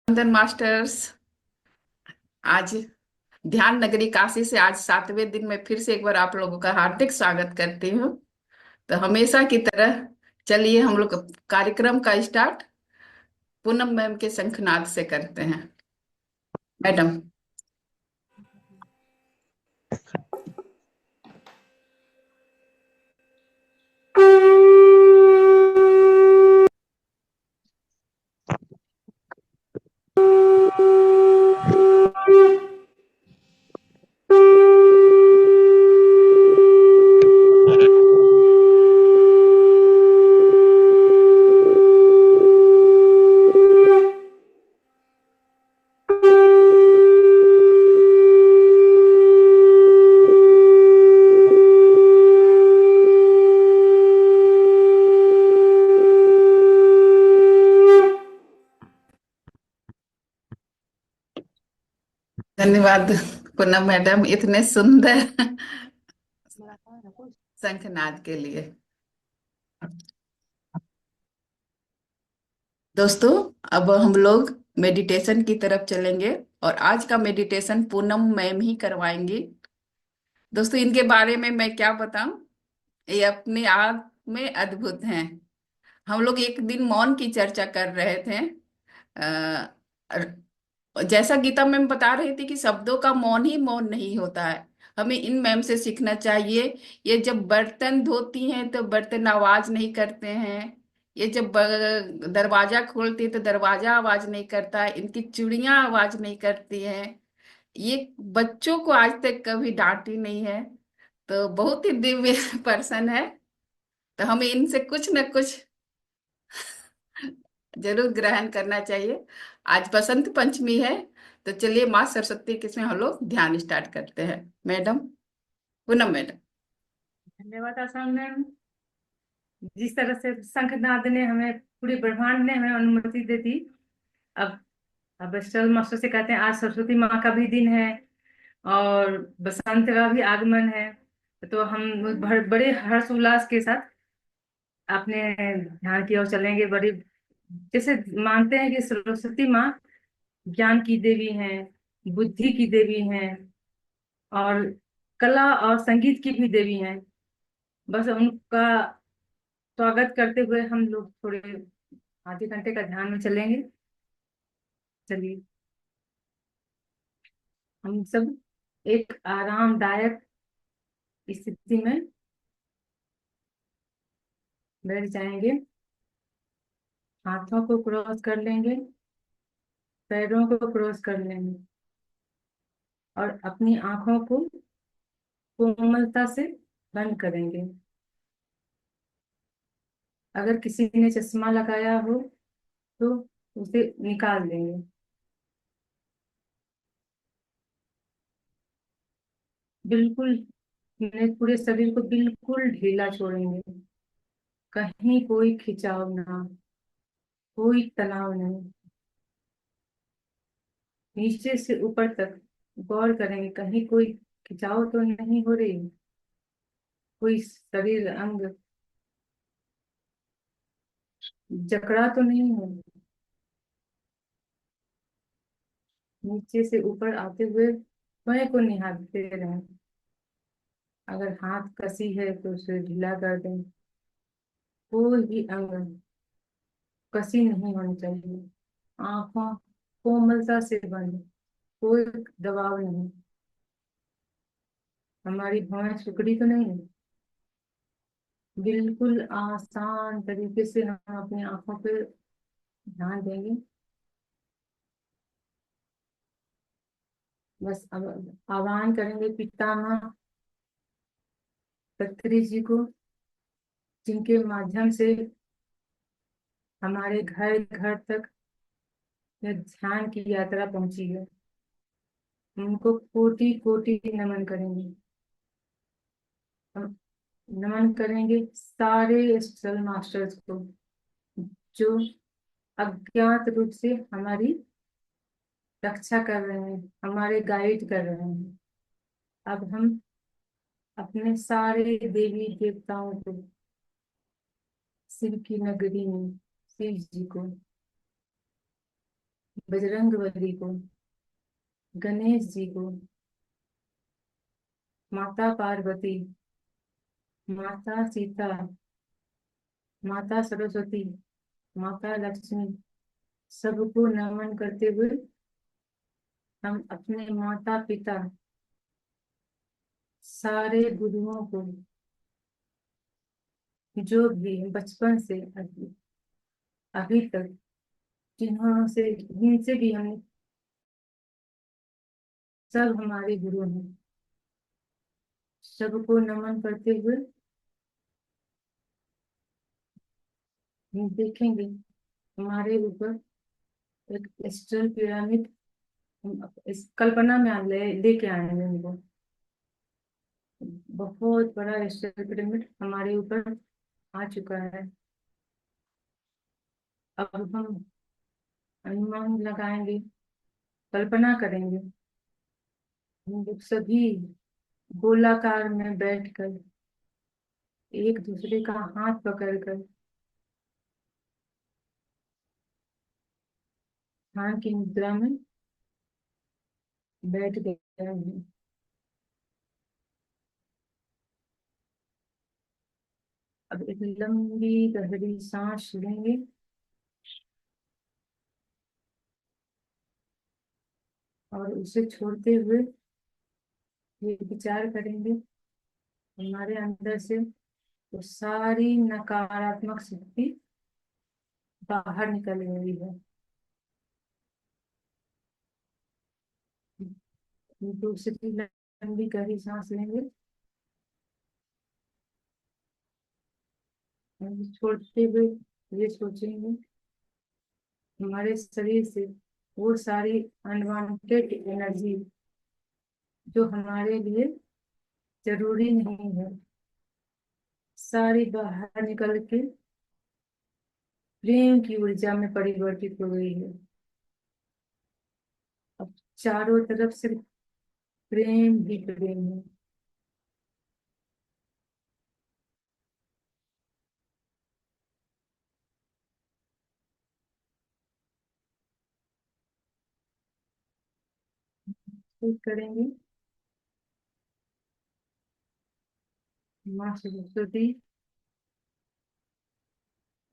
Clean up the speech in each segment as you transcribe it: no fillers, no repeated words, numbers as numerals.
वंदन मास्टर्स। आज ध्यान नगरी काशी से आज 7वें दिन में फिर से एक बार आप लोगों का हार्दिक स्वागत करती हूँ। तो हमेशा की तरह चलिए हम लोग कार्यक्रम का स्टार्ट पूनम मैम के शंखनाद से करते हैं। मैडम। धन्यवाद पूनम मैडम इतने सुंदर शंखनाद के लिए। दोस्तों, अब हम लोग मेडिटेशन की तरफ चलेंगे और आज का मेडिटेशन पूनम मैम ही करवाएंगी। दोस्तों, इनके बारे में मैं क्या बताऊं, ये अपने आप में अद्भुत हैं। हम लोग एक दिन मौन की चर्चा कर रहे थे। जैसा गीता मैम बता रही थी कि शब्दों का मौन ही मौन नहीं होता है। हमें इन मैम से सीखना चाहिए। ये जब बर्तन धोती हैं तो बर्तन आवाज नहीं करते हैं। ये जब दरवाजा खोलती है तो दरवाजा आवाज नहीं करता है। इनकी चूड़ियां आवाज नहीं करती हैं। ये बच्चों को आज तक कभी डांटी नहीं है। तो बहुत ही दिव्य पर्सन है। तो हमें इनसे कुछ न कुछ जरूर ग्रहण करना चाहिए। आज बसंत पंचमी है। तो चलिए माँ सरस्वती के इसमें हम लोग ध्यान स्टार्ट करते हैं। Madam, Poonam madam. धन्यवाद आसान मैम। जिस तरह से शंखनाद ने हमें पूरे ब्रह्मांड ने हमें अनुमति दे दी। अब अब स्टल मास्टर से कहते हैं आज सरस्वती माँ का भी दिन है और बसंत का भी आगमन है। तो हम बड़े हर्ष उल्लास के साथ अपने ध्यान की ओर चलेंगे। बड़ी जैसे मानते हैं कि सरस्वती माँ ज्ञान की देवी हैं, बुद्धि की देवी हैं और कला और संगीत की भी देवी हैं। बस उनका स्वागत करते हुए हम लोग थोड़े आधे घंटे का ध्यान में चलेंगे। चलिए हम सब एक आरामदायक स्थिति में बैठ जाएंगे। हाथों को क्रॉस कर लेंगे, पैरों को क्रॉस कर लेंगे और अपनी आंखों को कोमलता से बंद करेंगे। अगर किसी ने चश्मा लगाया हो तो उसे निकाल देंगे। बिल्कुल अपने पूरे शरीर को बिल्कुल ढीला छोड़ेंगे। कहीं कोई खिंचाव ना, कोई तनाव नहीं। नीचे से ऊपर तक गौर करेंगे, कहीं कोई खिंचाव तो नहीं हो रही, कोई शरीर अंग जकड़ा तो नहीं है। नीचे से ऊपर आते हुए स्वयं को निहारते रहें। अगर हाथ कसी है तो उसे ढीला कर दें। कोई भी अंग कसी नहीं होनी चाहिए। आंखों कोमलता से बंद, कोई दबाव नहीं। हमारी भौहें सिकुड़ी तो नहीं है। बिल्कुल आसान तरीके से हम अपनी आंखों पे ध्यान देंगे। बस अब आह्वान करेंगे पितामह पत्री जी को, जिनके माध्यम से हमारे घर घर तक यह ध्यान की यात्रा पहुंची है। उनको कोटि कोटि नमन करेंगे। हम नमन करेंगे सारे स्टल मास्टर्स को, जो अज्ञात रूप से हमारी रक्षा कर रहे हैं, हमारे गाइड कर रहे हैं। अब हम अपने सारे देवी देवताओं को, शिव की नगरी में शिव जी को बजरंगबली को, गणेश जी को, माता पार्वती, माता सीता, माता सरस्वती, माता लक्ष्मी, सबको नमन करते हुए हम अपने माता पिता, सारे गुरुओं को, जो भी बचपन से अभी तक जिन्हों से जिनसे भी हम सब हमारे गुरु हैं, सबको नमन करते हुए हम देखेंगे हमारे ऊपर एक स्टल पिरामिड, हम इस कल्पना में लेके आएंगे उनको। बहुत बड़ा स्टल पिरामिड हमारे ऊपर आ चुका है। अब हम अनुमान लगाएंगे, कल्पना करेंगे, हम लोग सभी गोलाकार में बैठकर एक दूसरे का हाथ पकड़कर ध्यान की मुद्रा में बैठ गए हैं। अब एक लंबी गहरी सांस लेंगे और उसे छोड़ते हुए ये विचार करेंगे हमारे अंदर से तो सारी नकारात्मक शक्ति बाहर निकल रही है। दूसरी लंबी गहरी सांस लेंगे और छोड़ते हुए ये सोचेंगे हमारे शरीर से वो सारी अनवांटेड एनर्जी जो हमारे लिए जरूरी नहीं है, सारी बाहर निकल के प्रेम की ऊर्जा में परिवर्तित हो गई है। अब चारों तरफ सिर्फ प्रेम ही प्रेम है। तो करेंगे माँ सरस्वती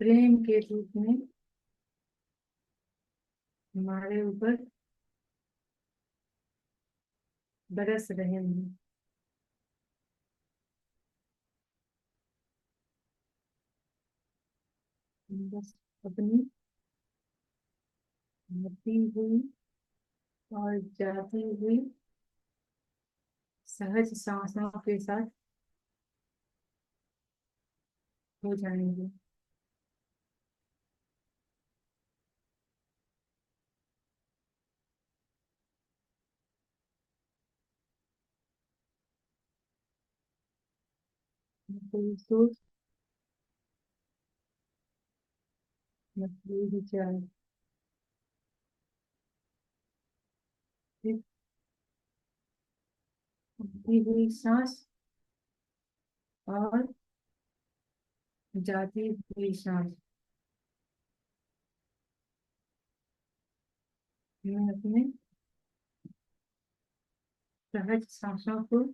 प्रेम के रूप में हमारे ऊपर बरस रहे हैं। बस अपनी बढ़ती हुई और जाती हुई सहज सांसों के साथ हो जाएंगे। कोई सोच न कोई विचार, सिर्फ बढ़ती हुई सांस और जाती हुई सांस में अपने सहज सांसों को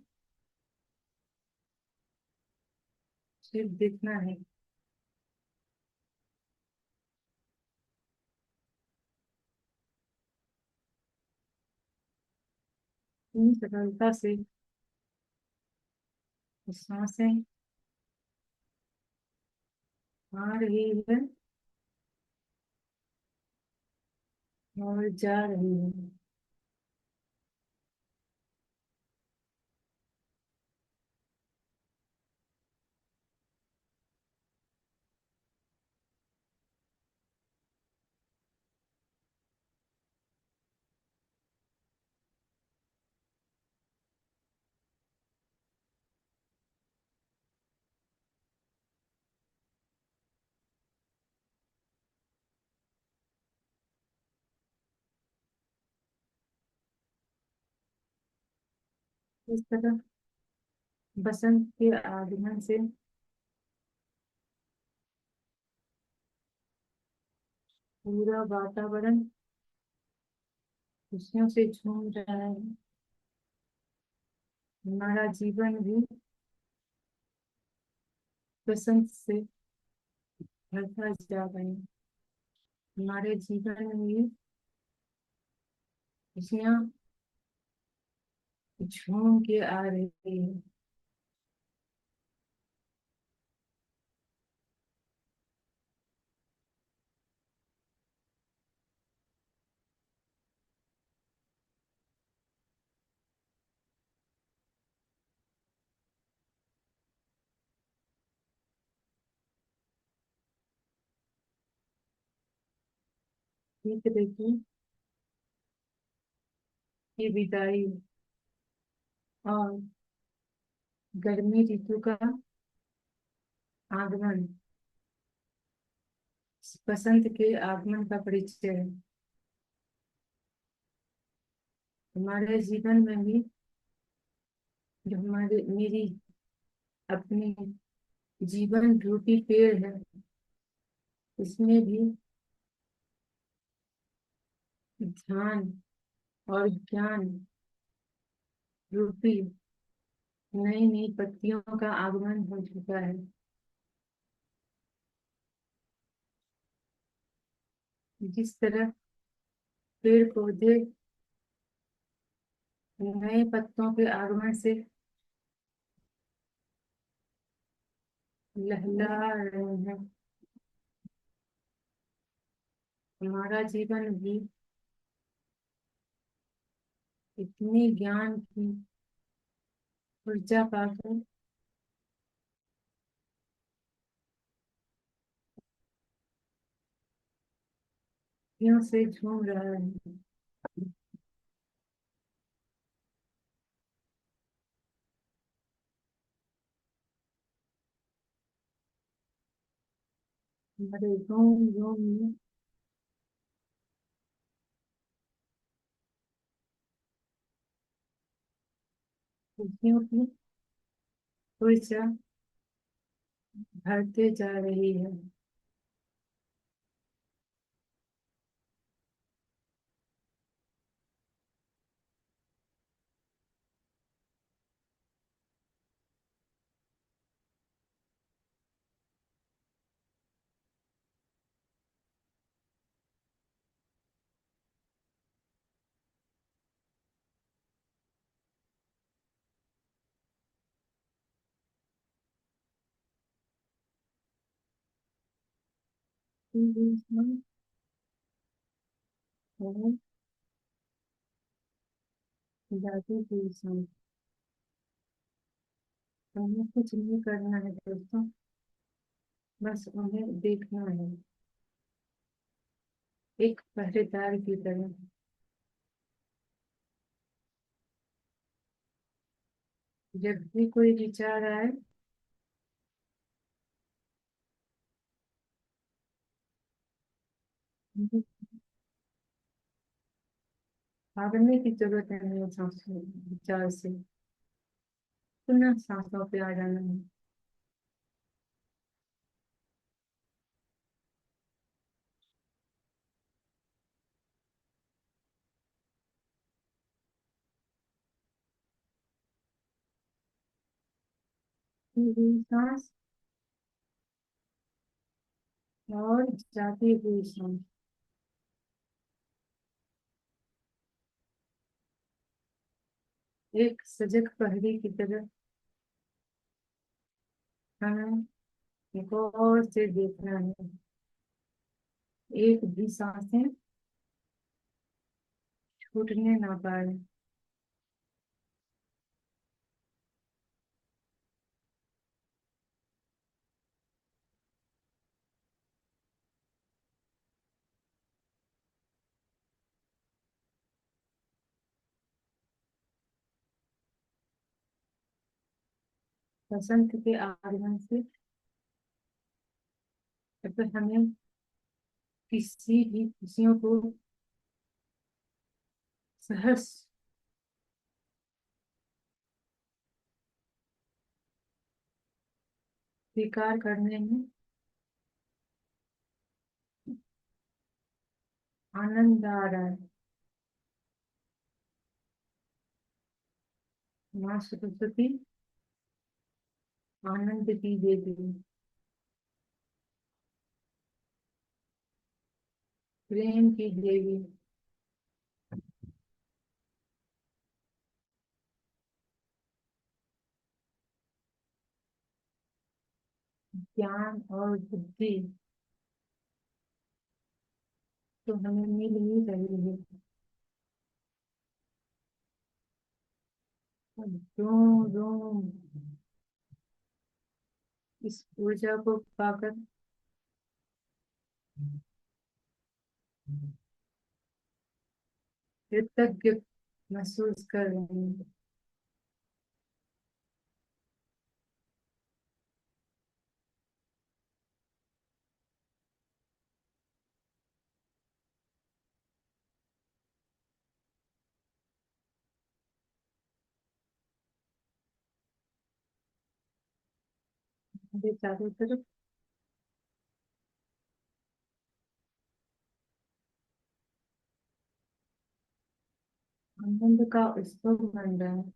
सिर्फ देखना है। इतनी सरलता से सांसें आ रही है और जा रही है। इस तरह बसंत के आगमन से पूरा वातावरण खुशियों से झूम रहा है। हमारा जीवन भी बसंत से भरता जा रहा है। हमारे जीवन में भी खुशियाँ झूम के आ रही है। ठीक देखिए, ये विदाई और गर्मी ऋतु का आगमन बसंत के आगमन का परिचय है। हमारे जीवन में भी जो हमारे मेरी अपनी जीवन रूपी पेड़ है, इसमें भी ध्यान और ज्ञान रूपी नई नई पत्तियों का आगमन हो चुका है। जिस तरह पेड़ पौधे नए पत्तों के आगमन से लहला रहे हैं, हमारा जीवन भी इतनी ज्ञान की ऊर्जा पाकर खुशियों से झूम रहा है। हमारे रोम रोम में खुशियों की ऊर्जा भरते जा रही है। और जाती हुई शाम, हमें कुछ नहीं करना है दोस्तों, बस उन्हें देखना है एक पहरेदार की तरह। जब भी कोई विचार आए, हमें भागने की जरूरत नहीं है सांसों विचार से, पुनः सांसों पे आ जाना है। सांस और जाती हुई सांस, एक सजग पहरी की तरह हमें गौर से देखना है। एक भी सांसें छूटने ना पाए। बसंत के आगमन से अगर हमें किसी भी खुशियों को सहर्ष स्वीकार करने में आनंद आ रहा है, माँ सरस्वती आनंद की देवी, प्रेम की देवी, ज्ञान और बुद्धि तो हमें मिल ही रही है। रोम रोम इस ऊर्जा को पाकर कृतज्ञ महसूस कर रहे हैं। हमारे चारों तरफ आनंद का उत्सव बन रहा है।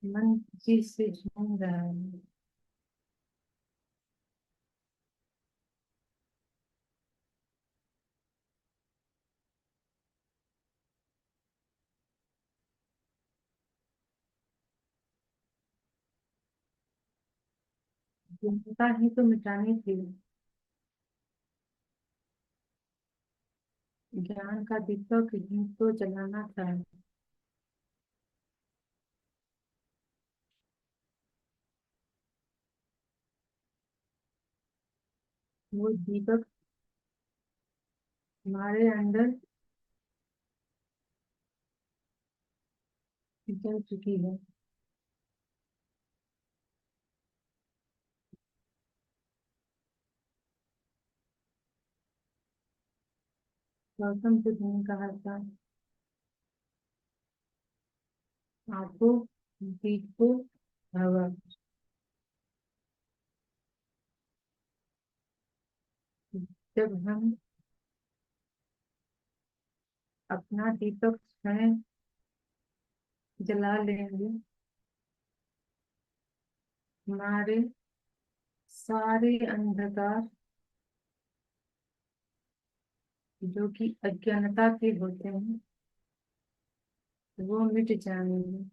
मन खुशी से झूम रहा है। चिंता ही तो मिटानी थी, ज्ञान का दीपक ही तो जलाना था। वो दीपक हमारे अंदर जल चुकी है। गौतम बुद्ध ने कहा था, आपको दीपो भव। जब हम अपना दीपक स्वयं जला लेंगे, हमारे सारे अंधकार जो कि अज्ञानता के होते हैं वो मिट जाएंगे।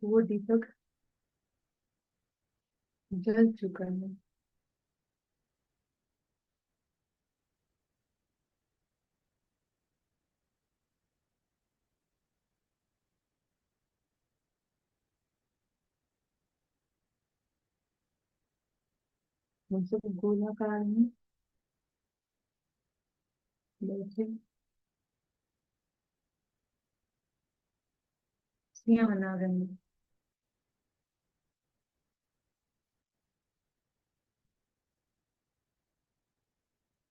वो दीपक जल चुका है। हम सब गोलाकार में बैठे खुशियां मना रहे हैं।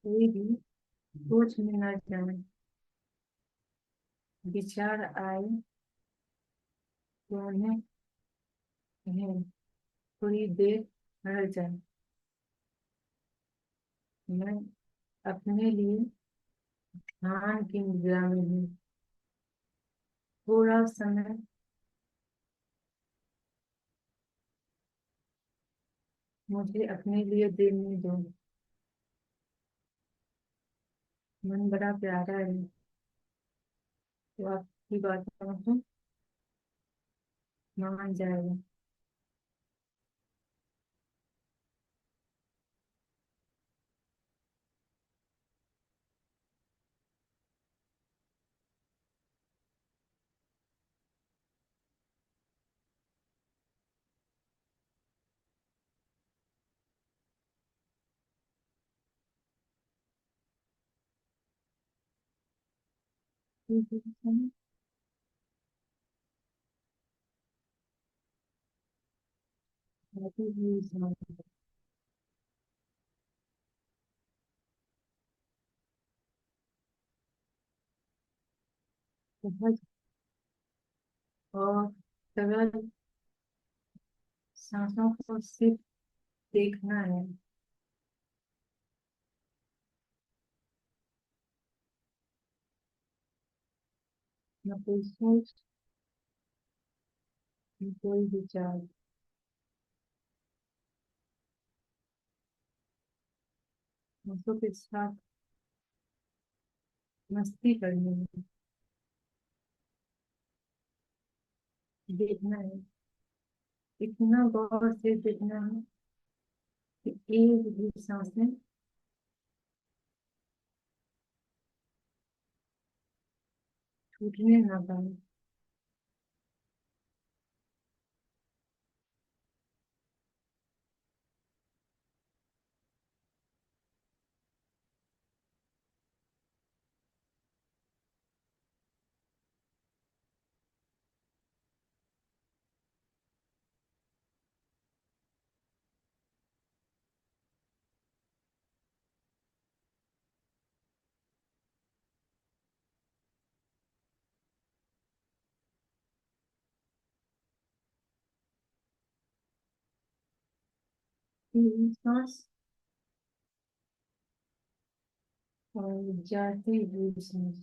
कोई भी सोच में न जाए, विचार आए तो उन्हें कहें, थोड़ी देर ठहर जाए। मैं अपने लिए ध्यान की मुद्रा में हूँ। थोड़ा समय मुझे अपने लिए देने दो। मन बड़ा प्यारा है, तो आपकी बातों को मान जाएगा। ठीक है, बाकी भी सहज और सरल सांसों को सिर्फ देखना है। न कोई सोच, न कोई विचार। सांसों के साथ मस्ती करनी है। देखना है, इतना गौर से देखना है कि एक भी सांसें छूटने ना पाए। सांस और जाती हुई सांस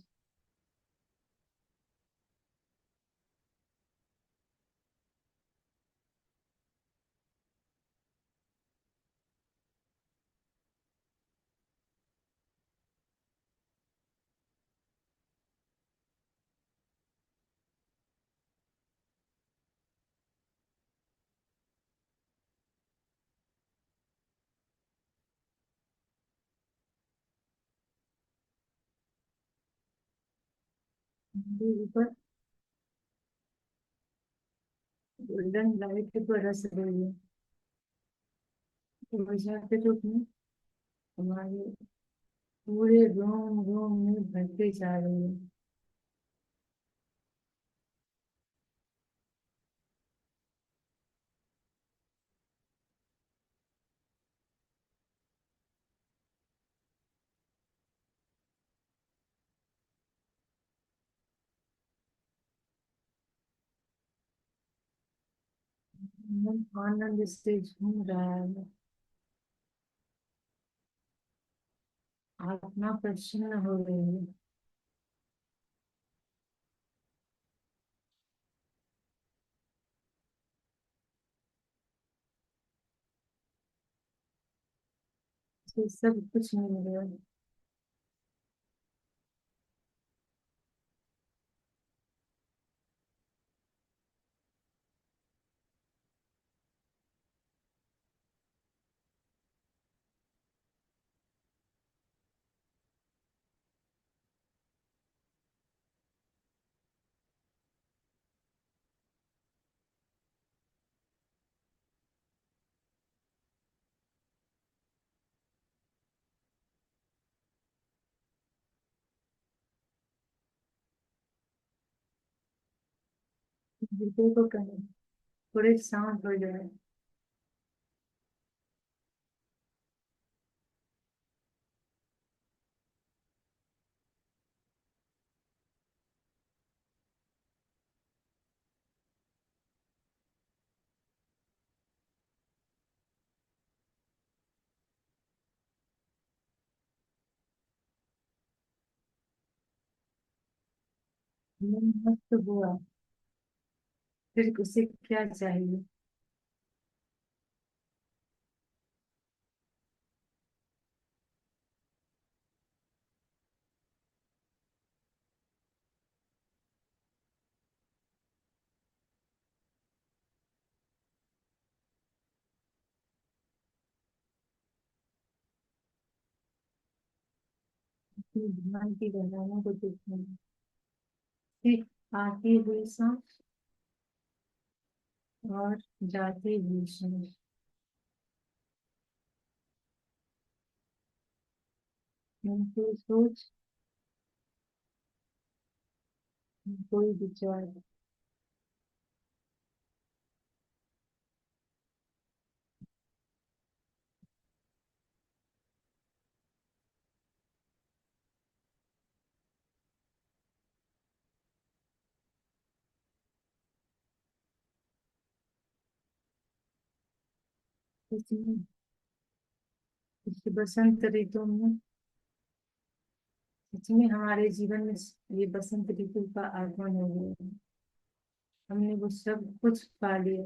हमारे ऊपर गोल्डन लाइट बरस रही है। ऊर्जा के रूप में हमारे पूरे रोम रोम में भरती जा रही है। मन आनंद से झूम रहा है। आत्मा प्रसन्न हो रही है। इसे सब कुछ मिल रहा है। हृदय को कहें थोड़े शांत हो जाए। मन मस्त हुआ, फिर उसे क्या चाहिए। अपने ध्यान की गहराइयों को देखना। सिर्फ आती हुई सांस और जाती हुई सांस। न कोई सोच, न कोई विचार। इसमें इस बसंत ऋतु में सच में हमारे जीवन में ये बसंत ऋतु का आगमन हो गया। हमने वो सब कुछ पा लिया।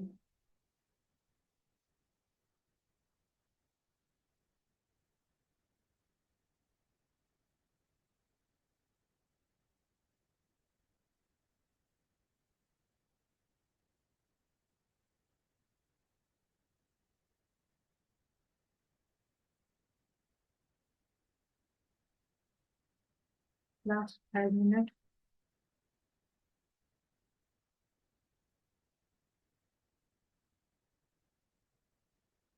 Last 5 minute.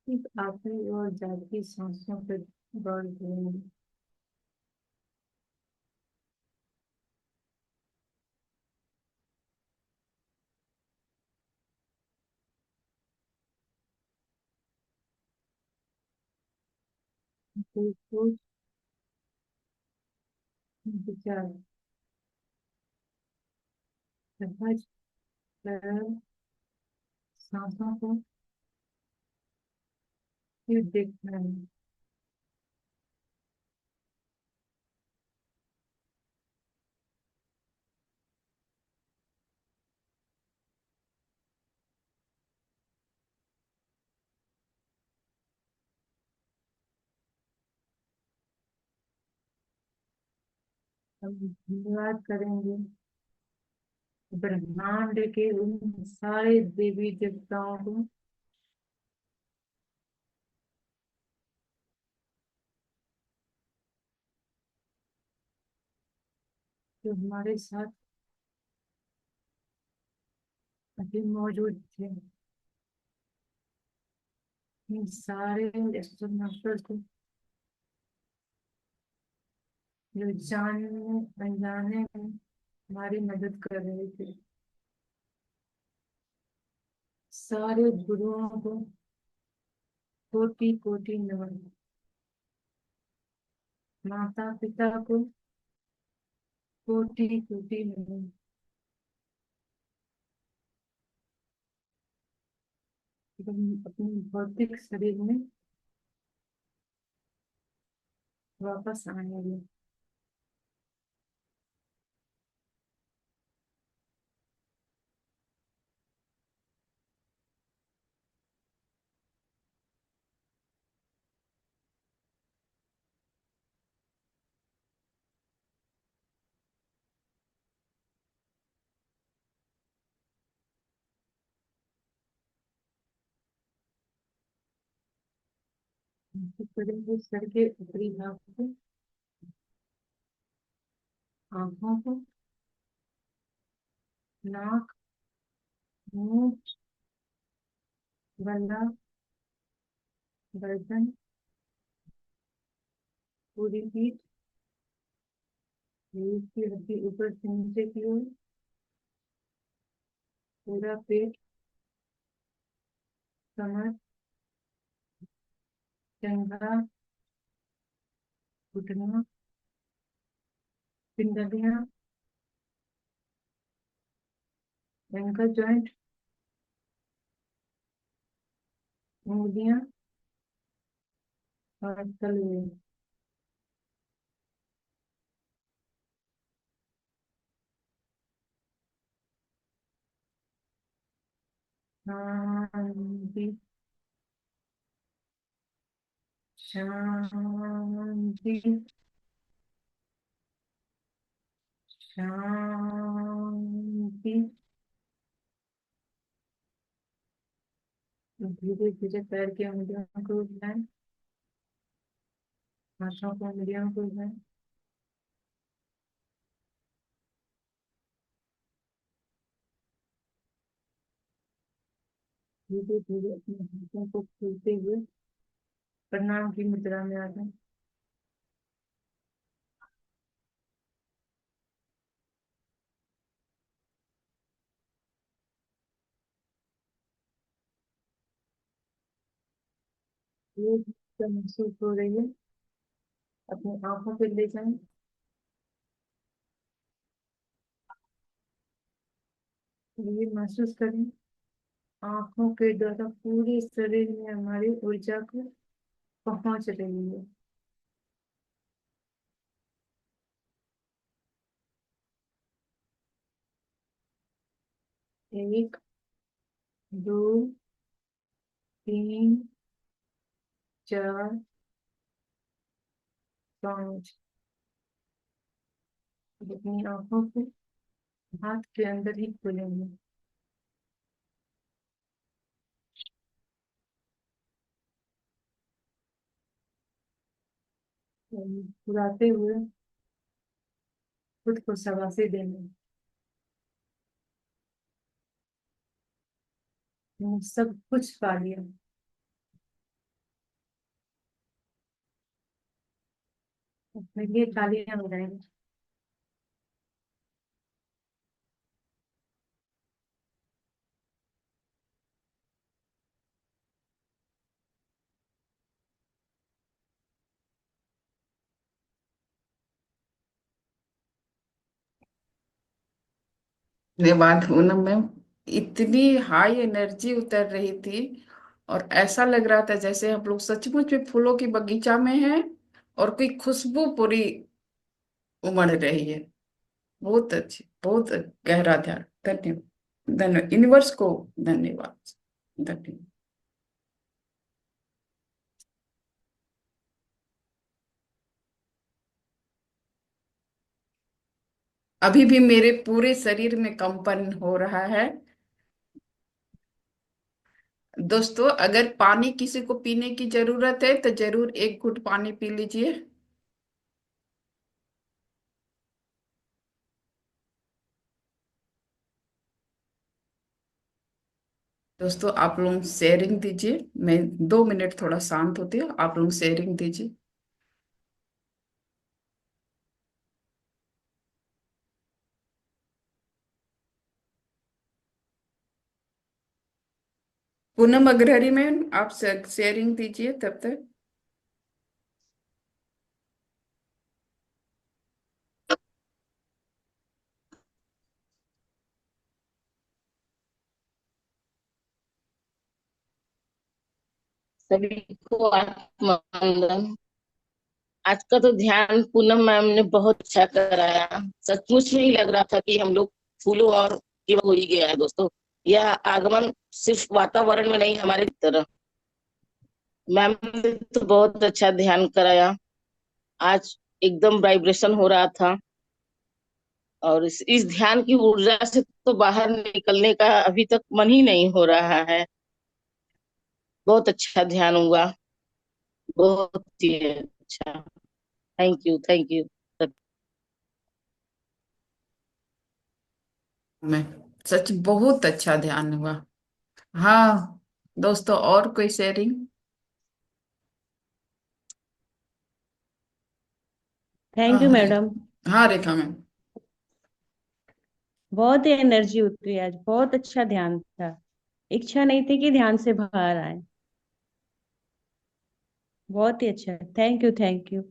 सिर्फ आखिरी और जाती सांसों पर गौर करेंगे। कोई सोच विचार सहज सरल सांसों को फिर देखना है। हम धन्यवाद करेंगे ब्रह्मांड के उन सारे देवी देवताओं को जो हमारे साथ अभी मौजूद थे। इन सारे एस्ट्रोनॉटर्स को जो जानने अनजाने में हमारी मदद कर रहे थे। सारे गुरुओं को कोटि कोटि नमन। माता पिता को कोटि कोटि नमन। हम अपने भौतिक शरीर में वापस आएंगे। तो करेंगे सर के ऊपरी भाग को, आंखों को, नाक, मुंह, गला, गर्दन, पूरी पीठ, रीढ़ की हड्डी ऊपर से नीचे की ओर, पूरा पेट, कमर, टंगा, घुटना, पिंडलियां, एंकल जॉइंट, उंगलियां और तलवे। शांति शांति शांति। धीरे धीरे पैर की उंगलियों को हिलाएं, हाथों की उंगलियों को हिलाएं। धीरे धीरे अपने हाथों को खोलते हुए प्रणाम की मुद्रा में आ जाए। ये जो महसूस हो रही है अपनी आंखों पे ले जाएं। ये महसूस करें आंखों के द्वारा पूरे शरीर में हमारी ऊर्जा को पहुंच रही है। एक, दो, तीन, चार, पाँच। अपनी आंखों को हाथ के अंदर ही खोलेंगे। फुलाते हुए खुद को शाबाशी देंगे। मैंने सब कुछ पा लिया। अपने लिए तालियां बजाएंगे। धन्यवाद पूनम मैम। इतनी हाई एनर्जी उतर रही थी, और ऐसा लग रहा था जैसे हम लोग सचमुच में फूलों की बगीचा में हैं, और कोई खुशबू पूरी उमड़ रही है। बहुत अच्छी, बहुत गहरा ध्यान। धन्यवाद, धन्यवाद यूनिवर्स को। धन्यवाद, धन्यवाद। अभी भी मेरे पूरे शरीर में कंपन हो रहा है। दोस्तों, अगर पानी किसी को पीने की जरूरत है तो जरूर एक घुट पानी पी लीजिए। दोस्तों, आप लोग शेयरिंग दीजिए। मैं 2 मिनट थोड़ा शांत होती है, आप लोग शेयरिंग दीजिए। पूनम अग्रहरी में आप शेयरिंग दीजिए तब तक। सभी को आत्मवंदन। आज का तो ध्यान पूनम मैम ने बहुत अच्छा कराया। सचमुच में ही लग रहा था कि हम लोग फूलों और की हो ही गया है दोस्तों। यह आगमन सिर्फ वातावरण में नहीं, हमारे तरह। मैम ने तो बहुत अच्छा ध्यान कराया। आज एकदम वाइब्रेशन हो रहा था, और इस ध्यान की ऊर्जा से तो बाहर निकलने का अभी तक मन ही नहीं हो रहा है। बहुत अच्छा ध्यान हुआ, बहुत ही अच्छा। Thank you, thank you. मैं सच बहुत अच्छा ध्यान हुआ। हाँ दोस्तों, और कोई शेयरिंग? Thank you madam. हाँ रेखा मैम। बहुत ही एनर्जी उतरी आज, बहुत अच्छा ध्यान था। इच्छा नहीं थी कि ध्यान से बाहर आए। बहुत ही अच्छा, थैंक यू, थैंक यू।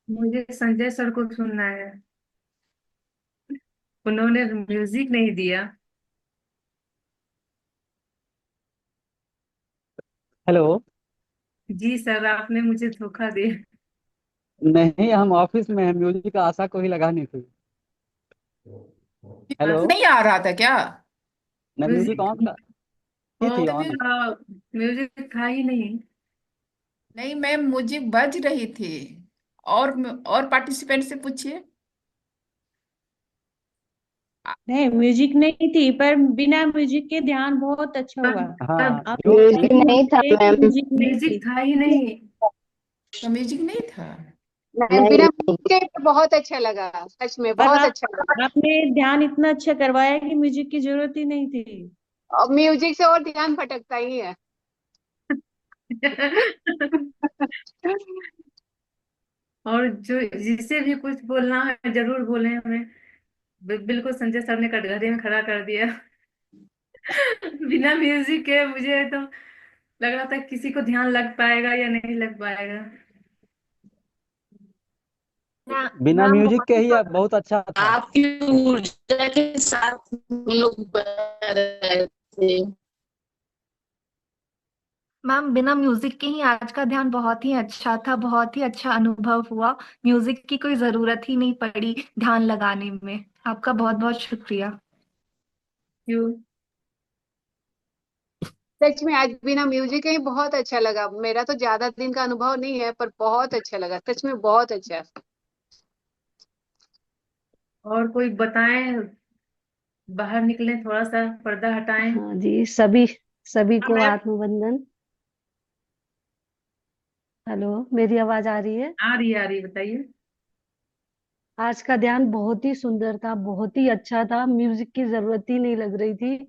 मुझे संजय सर को सुनना है। उन्होंने म्यूजिक नहीं दिया। हेलो। जी सर, आपने मुझे धोखा दिया। नहीं, हम ऑफिस में हैं, म्यूजिक आशा को ही लगानी थी। हेलो। नहीं आ रहा था क्या? न म्यूजिक म्यूजिक ऑन था, की थी मुझे भी ऑन। म्यूजिक था ही नहीं। नहीं मैम, मुझे बज रही थी। और पार्टिसिपेंट से पूछिए। आ- नहीं, म्यूजिक नहीं थी, पर बिना म्यूजिक के ध्यान बहुत अच्छा हुआ। तब हाँ, तब आप जो म्यूजिक नहीं था थे कि मैम। म्यूजिक नहीं म्यूजिक थी। था ही नहीं। तो म्यूजिक नहीं था। नहीं, नहीं, बिना नहीं। के तो बहुत अच्छा लगा, सच में पर बहुत अच्छा लगा। आपने ध्यान इतना अच्छा करवाया कि म्यूजिक की जरूरत ही नहीं थी। और म्यूजिक से और ध्यान भटकता ही है। और जो जिसे भी कुछ बोलना है जरूर बोले हमें। बिल्कुल संजय सर ने कटघरे में खड़ा कर दिया। बिना म्यूजिक के मुझे तो लग रहा था किसी को ध्यान लग पाएगा या नहीं लग पाएगा। बिना मैम म्यूजिक बहुत के ही ही बहुत अच्छा था। आपकी ऊर्जा के साथ हम लोग बह रहे थे। मैम बिना म्यूजिक के ही आज का ध्यान बहुत ही अच्छा था, बहुत ही अच्छा अनुभव हुआ। म्यूजिक की कोई जरूरत ही नहीं पड़ी ध्यान लगाने में। आपका बहुत बहुत शुक्रिया। क्यों? सच में आज बिना म्यूजिक के ही बहुत अच्छा लगा। मेरा तो ज्यादा दिन का अनुभव नहीं है, पर बहुत अच्छा लगा, सच में बहुत अच्छा। और कोई बताएं, बाहर निकलें, थोड़ा सा पर्दा हटाएं। हाँ जी, सभी सभी हाँ को मैम, आत्मवंदन। हेलो, मेरी आवाज आ रही है? आ रही है, बताइए। आज का ध्यान बहुत ही सुंदर था, बहुत ही अच्छा था, म्यूजिक की जरूरत ही नहीं लग रही थी।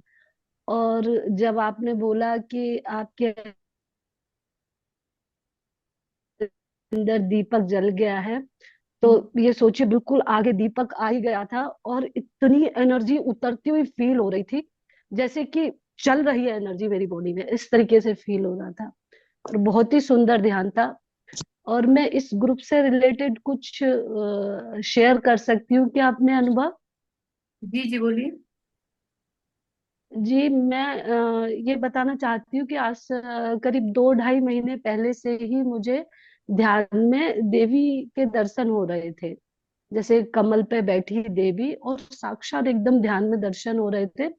और जब आपने बोला कि आपके अंदर दीपक जल गया है, तो ये सोचिए बिल्कुल आगे दीपक आ ही गया था, और इतनी एनर्जी उतरती हुई फील हो रही थी, जैसे कि चल रही है एनर्जी मेरी बॉडी में, इस तरीके से फील हो रहा था। और बहुत ही सुंदर ध्यान था। और मैं इस ग्रुप से रिलेटेड कुछ शेयर कर सकती हूँ क्या अपने अनुभव? जी जी, बोलिए। जी, मैं ये बताना चाहती हूँ कि आज करीब 2 ढाई महीने पहले से ही मुझे ध्यान में देवी के दर्शन हो रहे थे। जैसे कमल पे बैठी देवी, और साक्षात एकदम ध्यान में दर्शन हो रहे थे।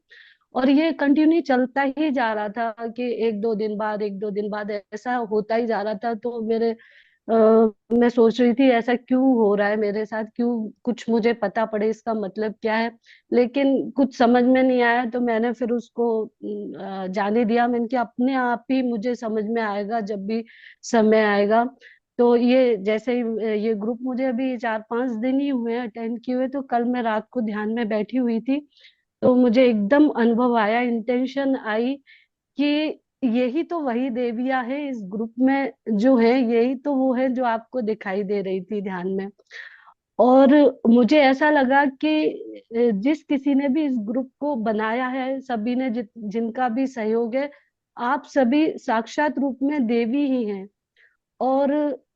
और ये कंटिन्यू चलता ही जा रहा था कि एक दो दिन बाद, एक दो दिन बाद ऐसा होता ही जा रहा था। तो आ, मैं सोच रही थी ऐसा क्यों हो रहा है मेरे साथ, क्यों, कुछ मुझे पता पड़े इसका मतलब क्या है। लेकिन कुछ समझ में नहीं आया, तो मैंने फिर उसको जाने दिया। मैंने कि अपने आप ही मुझे समझ में आएगा जब भी समय आएगा। तो ये जैसे ही ये ग्रुप मुझे अभी 4 5 दिन ही हुए अटेंड किए हुए, तो कल मैं रात को ध्यान में बैठी हुई थी, तो मुझे एकदम अनुभव आया, इंटेंशन आई कि यही तो वही देवियां है इस ग्रुप में जो है, यही तो वो है जो आपको दिखाई दे रही थी ध्यान में। और मुझे ऐसा लगा कि जिस किसी ने भी इस ग्रुप को बनाया है, सभी ने जिनका भी सहयोग है, आप सभी साक्षात रूप में देवी ही हैं। और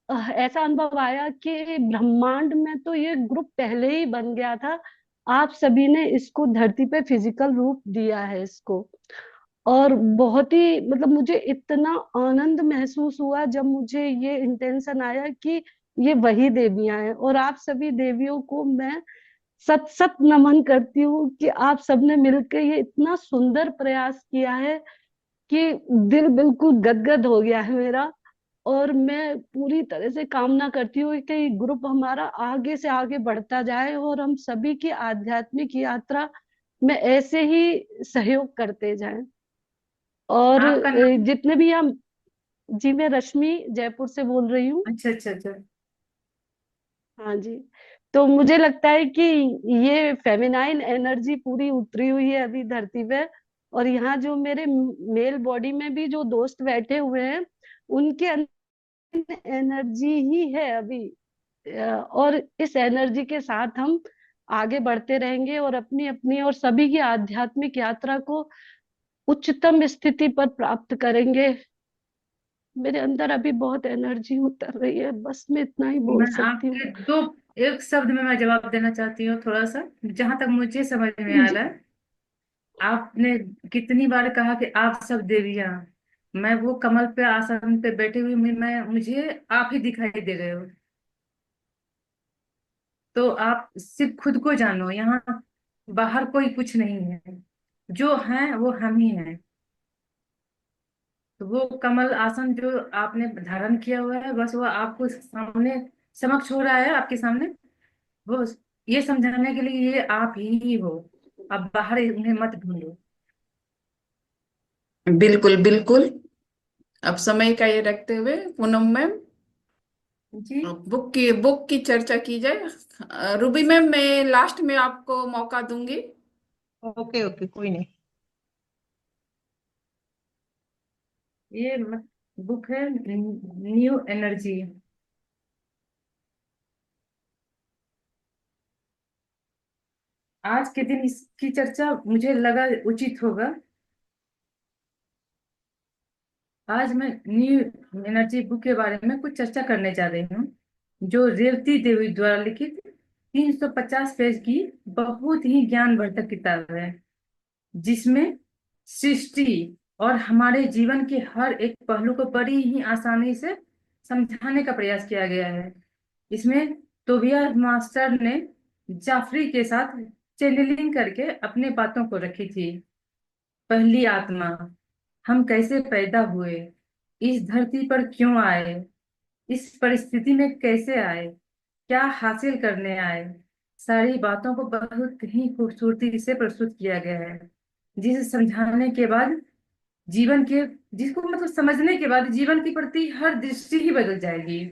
ऐसा अनुभव आया कि ब्रह्मांड में तो ये ग्रुप पहले ही बन गया था, आप सभी ने इसको धरती पे फिजिकल रूप दिया है इसको। और बहुत ही मतलब मुझे इतना आनंद महसूस हुआ जब मुझे ये इंटेंशन आया कि ये वही देवियां हैं। और आप सभी देवियों को मैं सत सत नमन करती हूँ कि आप सबने मिलकर ये इतना सुंदर प्रयास किया है कि दिल बिल्कुल गदगद हो गया है मेरा। और मैं पूरी तरह से कामना करती हूँ कि ये ग्रुप हमारा आगे से आगे बढ़ता जाए, और हम सभी की आध्यात्मिक यात्रा में ऐसे ही सहयोग करते जाएं। और आपका नाम? जितने भी हम, जी मैं रश्मि जयपुर से बोल रही हूँ। अच्छा अच्छा अच्छा। हाँ जी। तो मुझे लगता है कि ये फेमिनाइन एनर्जी पूरी उतरी हुई है अभी धरती पे। और यहाँ जो मेरे मेल बॉडी में भी जो दोस्त बैठे हुए हैं, उनके अंदर एनर्जी ही है अभी। और इस एनर्जी के साथ हम आगे बढ़ते रहेंगे, और अपनी अपनी और सभी की आध्यात्मिक यात्रा को उच्चतम स्थिति पर प्राप्त करेंगे। मेरे अंदर अभी बहुत एनर्जी उतर रही है, बस मैं इतना ही बोल मैं सकती हूँ। आपके दो एक शब्द में मैं जवाब देना चाहती हूँ, थोड़ा सा जहां तक मुझे समझ में आ जी, रहा है। आपने कितनी बार कहा कि आप सब देवियां। मैं वो कमल पे आसन पे बैठे हुए, मैं मुझे आप ही दिखाई दे रहे हो। तो आप सिर्फ खुद को जानो, यहाँ बाहर कोई कुछ नहीं है। जो है वो हम ही हैं। तो वो कमल आसन जो आपने धारण किया हुआ है, बस वो आपको सामने समक्ष हो रहा है, आपके सामने। वो ये समझाने के लिए ये आप ही हो। अब बाहर उन्हें मत ढूंढो। बिल्कुल बिल्कुल। अब समय का ये रखते हुए पूनम मैम, जी। बुक की चर्चा की जाए। रूबी मैम, मैं लास्ट में आपको मौका दूंगी। ओके ओके, कोई नहीं। ये बुक है न्यू एनर्जी। आज के दिन इसकी चर्चा मुझे लगा उचित होगा। आज मैं न्यू एनर्जी बुक के बारे में कुछ चर्चा करने जा रही हूँ, जो रेवती देवी द्वारा लिखित 350 पेज की बहुत ही ज्ञानवर्धक किताब है, जिसमें सृष्टि और हमारे जीवन के हर एक पहलू को बड़ी ही आसानी से समझाने का प्रयास किया गया है। इसमें तोबिया मास्टर ने जाफरी के साथ चैनलिंग करके अपने बातों को रखी थी। पहली आत्मा, हम कैसे पैदा हुए, इस धरती पर क्यों आए, इस परिस्थिति में कैसे आए, क्या हासिल करने आए, सारी बातों को बहुत ही खूबसूरती से प्रस्तुत किया गया है। जिसे समझाने के बाद जीवन के जिसको मतलब समझने के बाद जीवन के प्रति हर दृष्टि ही बदल जाएगी।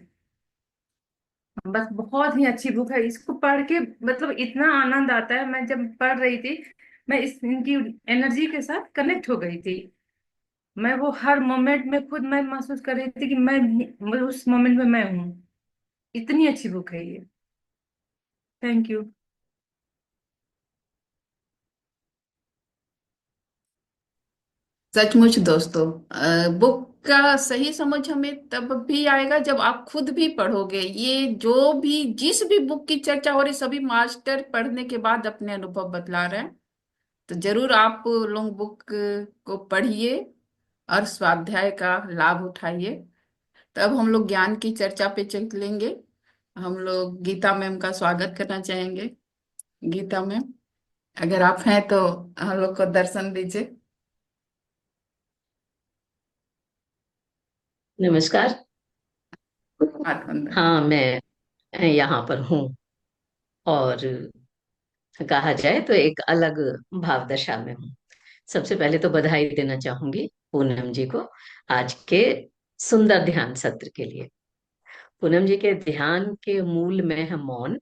बस बहुत ही अच्छी बुक है, इसको पढ़ के मतलब इतना आनंद आता है। मैं जब पढ़ रही थी, मैं इनकी एनर्जी के साथ कनेक्ट हो गई थी। मैं वो हर मोमेंट में खुद मैं महसूस कर रही थी कि मैं उस मोमेंट में मैं हूँ। इतनी अच्छी बुक है ये। Thank you. सचमुच दोस्तों, बुक का सही समझ हमें तब भी आएगा जब आप खुद भी पढ़ोगे। ये जो भी जिस भी बुक की चर्चा हो रही, सभी मास्टर पढ़ने के बाद अपने अनुभव बतला रहे हैं। तो जरूर आप लोग बुक को पढ़िए और स्वाध्याय का लाभ उठाइए। तब हम लोग ज्ञान की चर्चा पे चलेंगे। हम लोग गीता मैम का स्वागत करना चाहेंगे। गीता मैम, अगर आप हैं तो हम लोग को दर्शन दीजिए। नमस्कार। माधवंदन। हाँ, मैं यहाँ पर हूँ और कहा जाए तो एक अलग भाव दशा में हूँ। सबसे पहले तो बधाई देना चाहूंगी पूनम जी को आज के सुंदर ध्यान सत्र के लिए। पूनम जी के ध्यान के मूल में है मौन,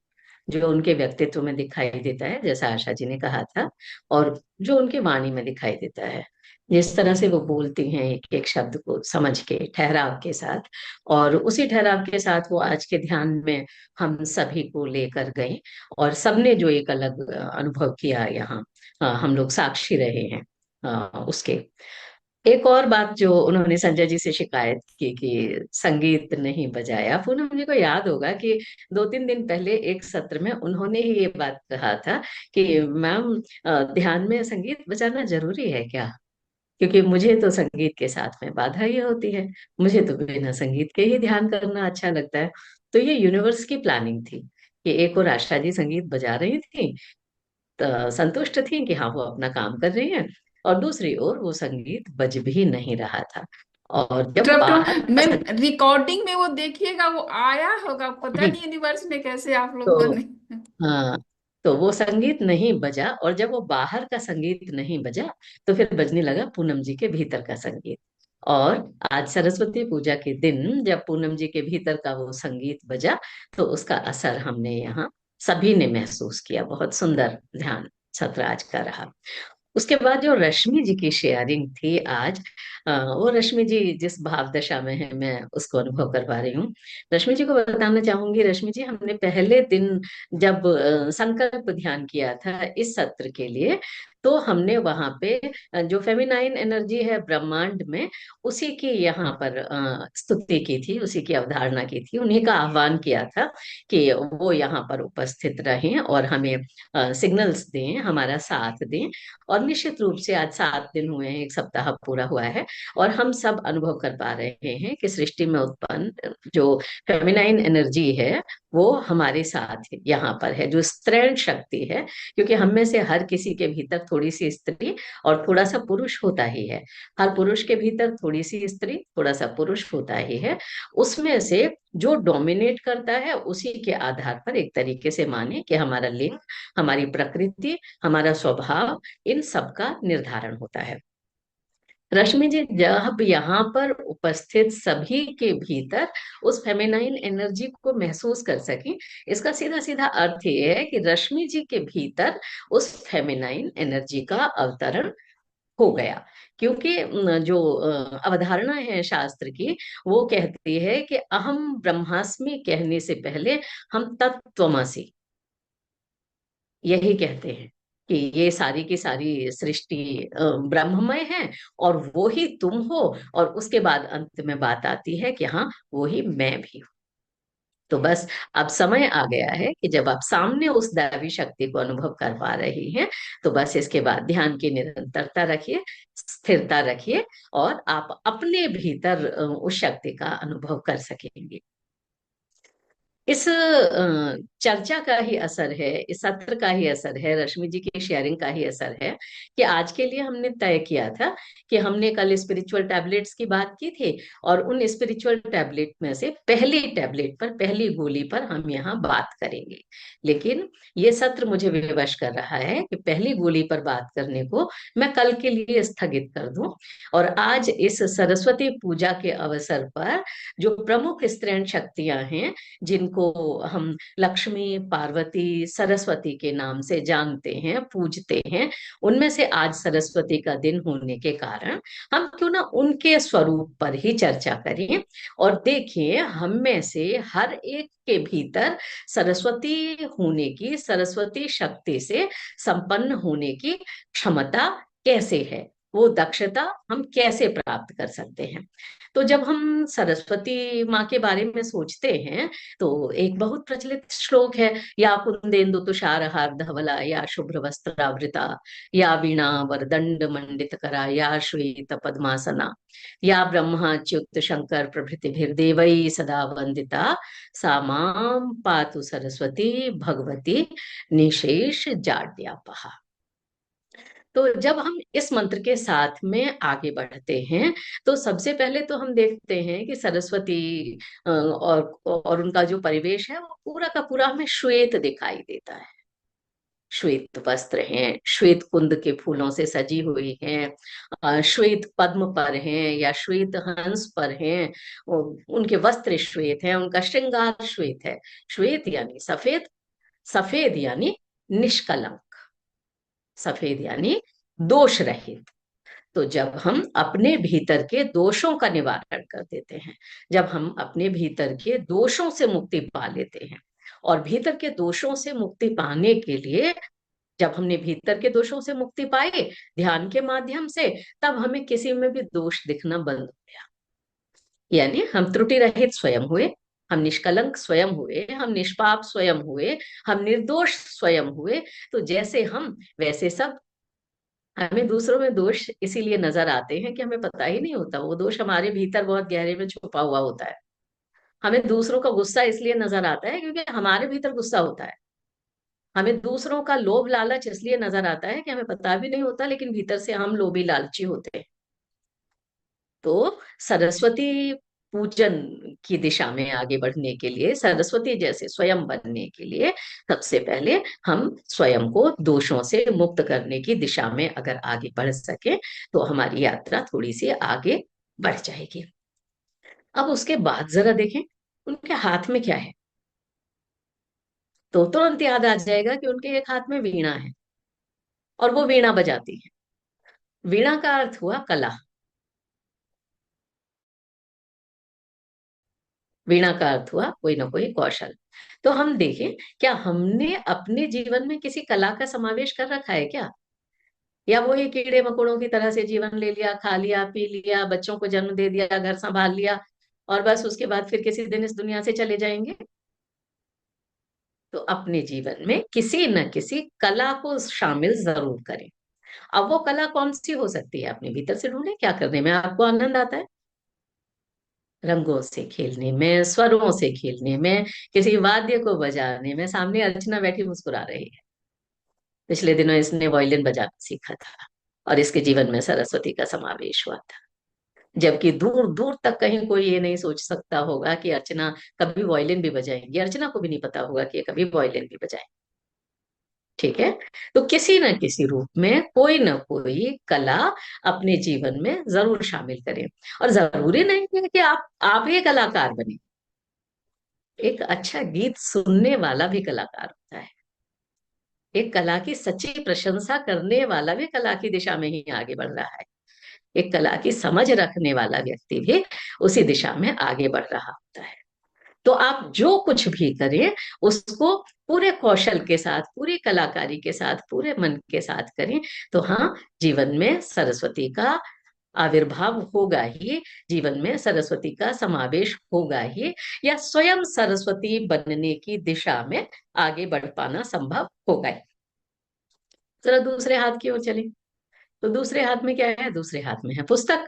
जो उनके व्यक्तित्व में दिखाई देता है, जैसा आशा जी ने कहा था, और जो उनके वाणी में दिखाई देता है। जिस तरह से वो बोलती हैं एक एक शब्द को समझ के, ठहराव के साथ, और उसी ठहराव के साथ वो आज के ध्यान में हम सभी को लेकर गई। और सबने जो एक अलग अनुभव किया यहाँ, हम लोग साक्षी रहे हैं उसके। एक और बात जो उन्होंने संजय जी से शिकायत की कि संगीत नहीं बजाया, पूनम जी को याद होगा कि 2-3 दिन पहले एक सत्र में उन्होंने ही ये बात कहा था कि मैम, ध्यान में संगीत बजाना जरूरी है क्या? क्योंकि मुझे तो संगीत के साथ में बाधा ही होती है, मुझे तो बिना संगीत के ही ध्यान करना अच्छा लगता है। तो ये यूनिवर्स की प्लानिंग थी कि एक और आशा जी संगीत बजा रही थी, संतुष्ट थी कि हाँ वो अपना काम कर रही हैं, और दूसरी ओर वो संगीत बज भी नहीं रहा था। और जब बाहर का मैम, रिकॉर्डिंग में वो देखिएगा, वो आया होगा, पता नहीं, नहीं यूनिवर्स ने कैसे आप लोग को तो नहीं। हाँ, तो वो संगीत नहीं बजा, और जब वो बाहर का संगीत नहीं बजा तो फिर बजने लगा पूनम जी के भीतर का संगीत। और आज सरस्वती पूजा के दिन जब पूनम जी के भीतर का वो संगीत बजा, तो उसका असर हमने यहाँ सभी ने महसूस किया। बहुत सुंदर ध्यान सत्र आज का रहा। उसके बाद जो रश्मि जी की शेयरिंग थी आज, वो रश्मि जी जिस भाव दशा में है मैं उसको अनुभव कर पा रही हूँ। रश्मि जी को बताना चाहूंगी, रश्मि जी हमने पहले दिन जब संकल्प ध्यान किया था इस सत्र के लिए, तो हमने वहां पे जो फेमिनाइन एनर्जी है ब्रह्मांड में, उसी की यहाँ पर स्तुति की थी, उसी की अवधारणा की थी, उन्हीं का आह्वान किया था कि वो यहाँ पर उपस्थित रहें और हमें सिग्नल्स दें, हमारा साथ दें। और निश्चित रूप से आज 7 दिन हुए हैं, एक सप्ताह पूरा हुआ है, और हम सब अनुभव कर पा रहे हैं कि सृष्टि में उत्पन्न जो फेमिनाइन एनर्जी है वो हमारे साथ यहाँ पर है, जो स्त्रीण शक्ति है। क्योंकि हम में से हर किसी के भीतर थोड़ी सी स्त्री और थोड़ा सा पुरुष होता ही है, हर पुरुष के भीतर थोड़ी सी स्त्री थोड़ा सा पुरुष होता ही है। उसमें से जो डोमिनेट करता है उसी के आधार पर एक तरीके से माने कि हमारा लिंग, हमारी प्रकृति, हमारा स्वभाव, इन सब का निर्धारण होता है। रश्मि जी जब यहाँ पर उपस्थित सभी के भीतर उस फेमिनाइन एनर्जी को महसूस कर सकी, इसका सीधा सीधा अर्थ ये है कि रश्मि जी के भीतर उस फेमिनाइन एनर्जी का अवतरण हो गया। क्योंकि जो अवधारणा है शास्त्र की, वो कहती है कि अहम ब्रह्मास्मि कहने से पहले हम तत्त्वमसि, यही कहते हैं कि ये सारी की सारी सृष्टि ब्रह्ममय है और वो ही तुम हो। और उसके बाद अंत में बात आती है कि हाँ वो ही मैं भी हूँ। तो बस अब समय आ गया है कि जब आप सामने उस दैवी शक्ति को अनुभव कर पा रही हैं, तो बस इसके बाद ध्यान की निरंतरता रखिए, स्थिरता रखिए, और आप अपने भीतर उस शक्ति का अनुभव कर सकेंगे। इस चर्चा का ही असर है, इस सत्र का ही असर है, रश्मि जी की शेयरिंग का ही असर है कि आज के लिए हमने तय किया था कि हमने कल स्पिरिचुअल टैबलेट्स की बात की थी, और उन स्पिरिचुअल टैबलेट में से पहली टैबलेट पर, पहली गोली पर हम यहाँ बात करेंगे। लेकिन ये सत्र मुझे विवश कर रहा है कि पहली गोली पर बात करने को मैं कल के लिए स्थगित कर दूं, और आज इस सरस्वती पूजा के अवसर पर जो प्रमुख स्त्रीण शक्तियां हैं, जिनको हम लक्ष्मी, पार्वती, सरस्वती के नाम से जानते हैं, पूजते हैं, उनमें से आज सरस्वती का दिन होने के कारण हम क्यों ना उनके स्वरूप पर ही चर्चा करें, और देखिए हम में से हर एक के भीतर सरस्वती होने की, सरस्वती शक्ति से संपन्न होने की क्षमता कैसे है, वो दक्षता हम कैसे प्राप्त कर सकते हैं। तो जब हम सरस्वती माँ के बारे में सोचते हैं, तो एक बहुत प्रचलित श्लोक है, या कुंदेन्दु तुषारहार धवला, या शुभ्र वस्त्रावृता, या वीणा वरदंड मंडित करा, या श्वेत पद्मासना, या ब्रह्माच्युत शंकर प्रभृतिभिर्देवैः सदा वंदिता, सा मां पातु सरस्वती भगवती निशेष जाड्यापहा। तो जब हम इस मंत्र के साथ में आगे बढ़ते हैं, तो सबसे पहले तो हम देखते हैं कि सरस्वती और उनका जो परिवेश है, वो पूरा का पूरा हमें श्वेत दिखाई देता है। श्वेत वस्त्र हैं, श्वेत कुंद के फूलों से सजी हुई हैं, श्वेत पद्म पर हैं या श्वेत हंस पर हैं, उनके वस्त्र श्वेत हैं, उनका श्रृंगार श्वेत है। श्वेत यानी सफेद, सफेद यानी निष्कलंक, सफेद यानी दोष रहित। तो जब हम अपने भीतर के दोषों का निवारण कर देते हैं, जब हम अपने भीतर के दोषों से मुक्ति पा लेते हैं, और भीतर के दोषों से मुक्ति पाने के लिए, जब हमने भीतर के दोषों से मुक्ति पाई ध्यान के माध्यम से, तब हमें किसी में भी दोष दिखना बंद हो गया। यानी हम त्रुटि रहित स्वयं हुए, हम निष्कलंक स्वयं हुए, हम निष्पाप स्वयं हुए, हम निर्दोष स्वयं हुए। तो जैसे हम वैसे सब। हमें दूसरों में दोष इसीलिए नजर आते हैं कि हमें पता ही नहीं होता, वो दोष हमारे भीतर बहुत गहरे में छुपा हुआ होता है। हमें दूसरों का गुस्सा इसलिए नजर आता है क्योंकि हमारे भीतर गुस्सा होता है। हमें दूसरों का लोभ लालच इसलिए नजर आता है कि हमें पता भी नहीं होता, लेकिन भीतर से हम लोभी लालची होते हैं। तो सरस्वती पूजन की दिशा में आगे बढ़ने के लिए, सरस्वती जैसे स्वयं बनने के लिए, सबसे पहले हम स्वयं को दोषों से मुक्त करने की दिशा में अगर आगे बढ़ सके, तो हमारी यात्रा थोड़ी सी आगे बढ़ जाएगी। अब उसके बाद जरा देखें उनके हाथ में क्या है, तो तुरंत याद आ जाएगा कि उनके एक हाथ में वीणा है, और वो वीणा बजाती है। वीणा का अर्थ हुआ कला, वीणा का अर्थ हुआ कोई ना कोई कौशल। तो हम देखें, क्या हमने अपने जीवन में किसी कला का समावेश कर रखा है क्या, या वो ही कीड़े मकोड़ों की तरह से जीवन ले लिया, खा लिया, पी लिया, बच्चों को जन्म दे दिया, घर संभाल लिया, और बस उसके बाद फिर किसी दिन इस दुनिया से चले जाएंगे। तो अपने जीवन में किसी न किसी कला को शामिल जरूर करें। अब वो कला कौन सी हो सकती है, अपने भीतर से ढूंढें क्या करने में आपको आनंद आता है। रंगों से खेलने में, स्वरों से खेलने में, किसी वाद्य को बजाने में। सामने अर्चना बैठी मुस्कुरा रही है, पिछले दिनों इसने वायलिन बजाना सीखा था, और इसके जीवन में सरस्वती का समावेश हुआ था। जबकि दूर दूर तक कहीं कोई ये नहीं सोच सकता होगा कि अर्चना कभी वायलिन भी बजाएंगी, अर्चना को भी नहीं पता होगा कि ये कभी वायलिन भी बजाएंगी। ठीक है, तो किसी न किसी रूप में कोई ना कोई कला अपने जीवन में जरूर शामिल करें, और जरूरी नहीं है कि आप ही कलाकार बने। एक अच्छा गीत सुनने वाला भी कलाकार होता है, एक कला की सच्ची प्रशंसा करने वाला भी कला की दिशा में ही आगे बढ़ रहा है, एक कला की समझ रखने वाला व्यक्ति भी उसी दिशा में आगे बढ़ रहा होता है। तो आप जो कुछ भी करें उसको पूरे कौशल के साथ, पूरी कलाकारी के साथ, पूरे मन के साथ करें, तो हाँ, जीवन में सरस्वती का आविर्भाव होगा ही, जीवन में सरस्वती का समावेश होगा ही, या स्वयं सरस्वती बनने की दिशा में आगे बढ़ पाना संभव होगा ही। जरा दूसरे हाथ की ओर चले, तो दूसरे हाथ में क्या है? दूसरे हाथ में है पुस्तक।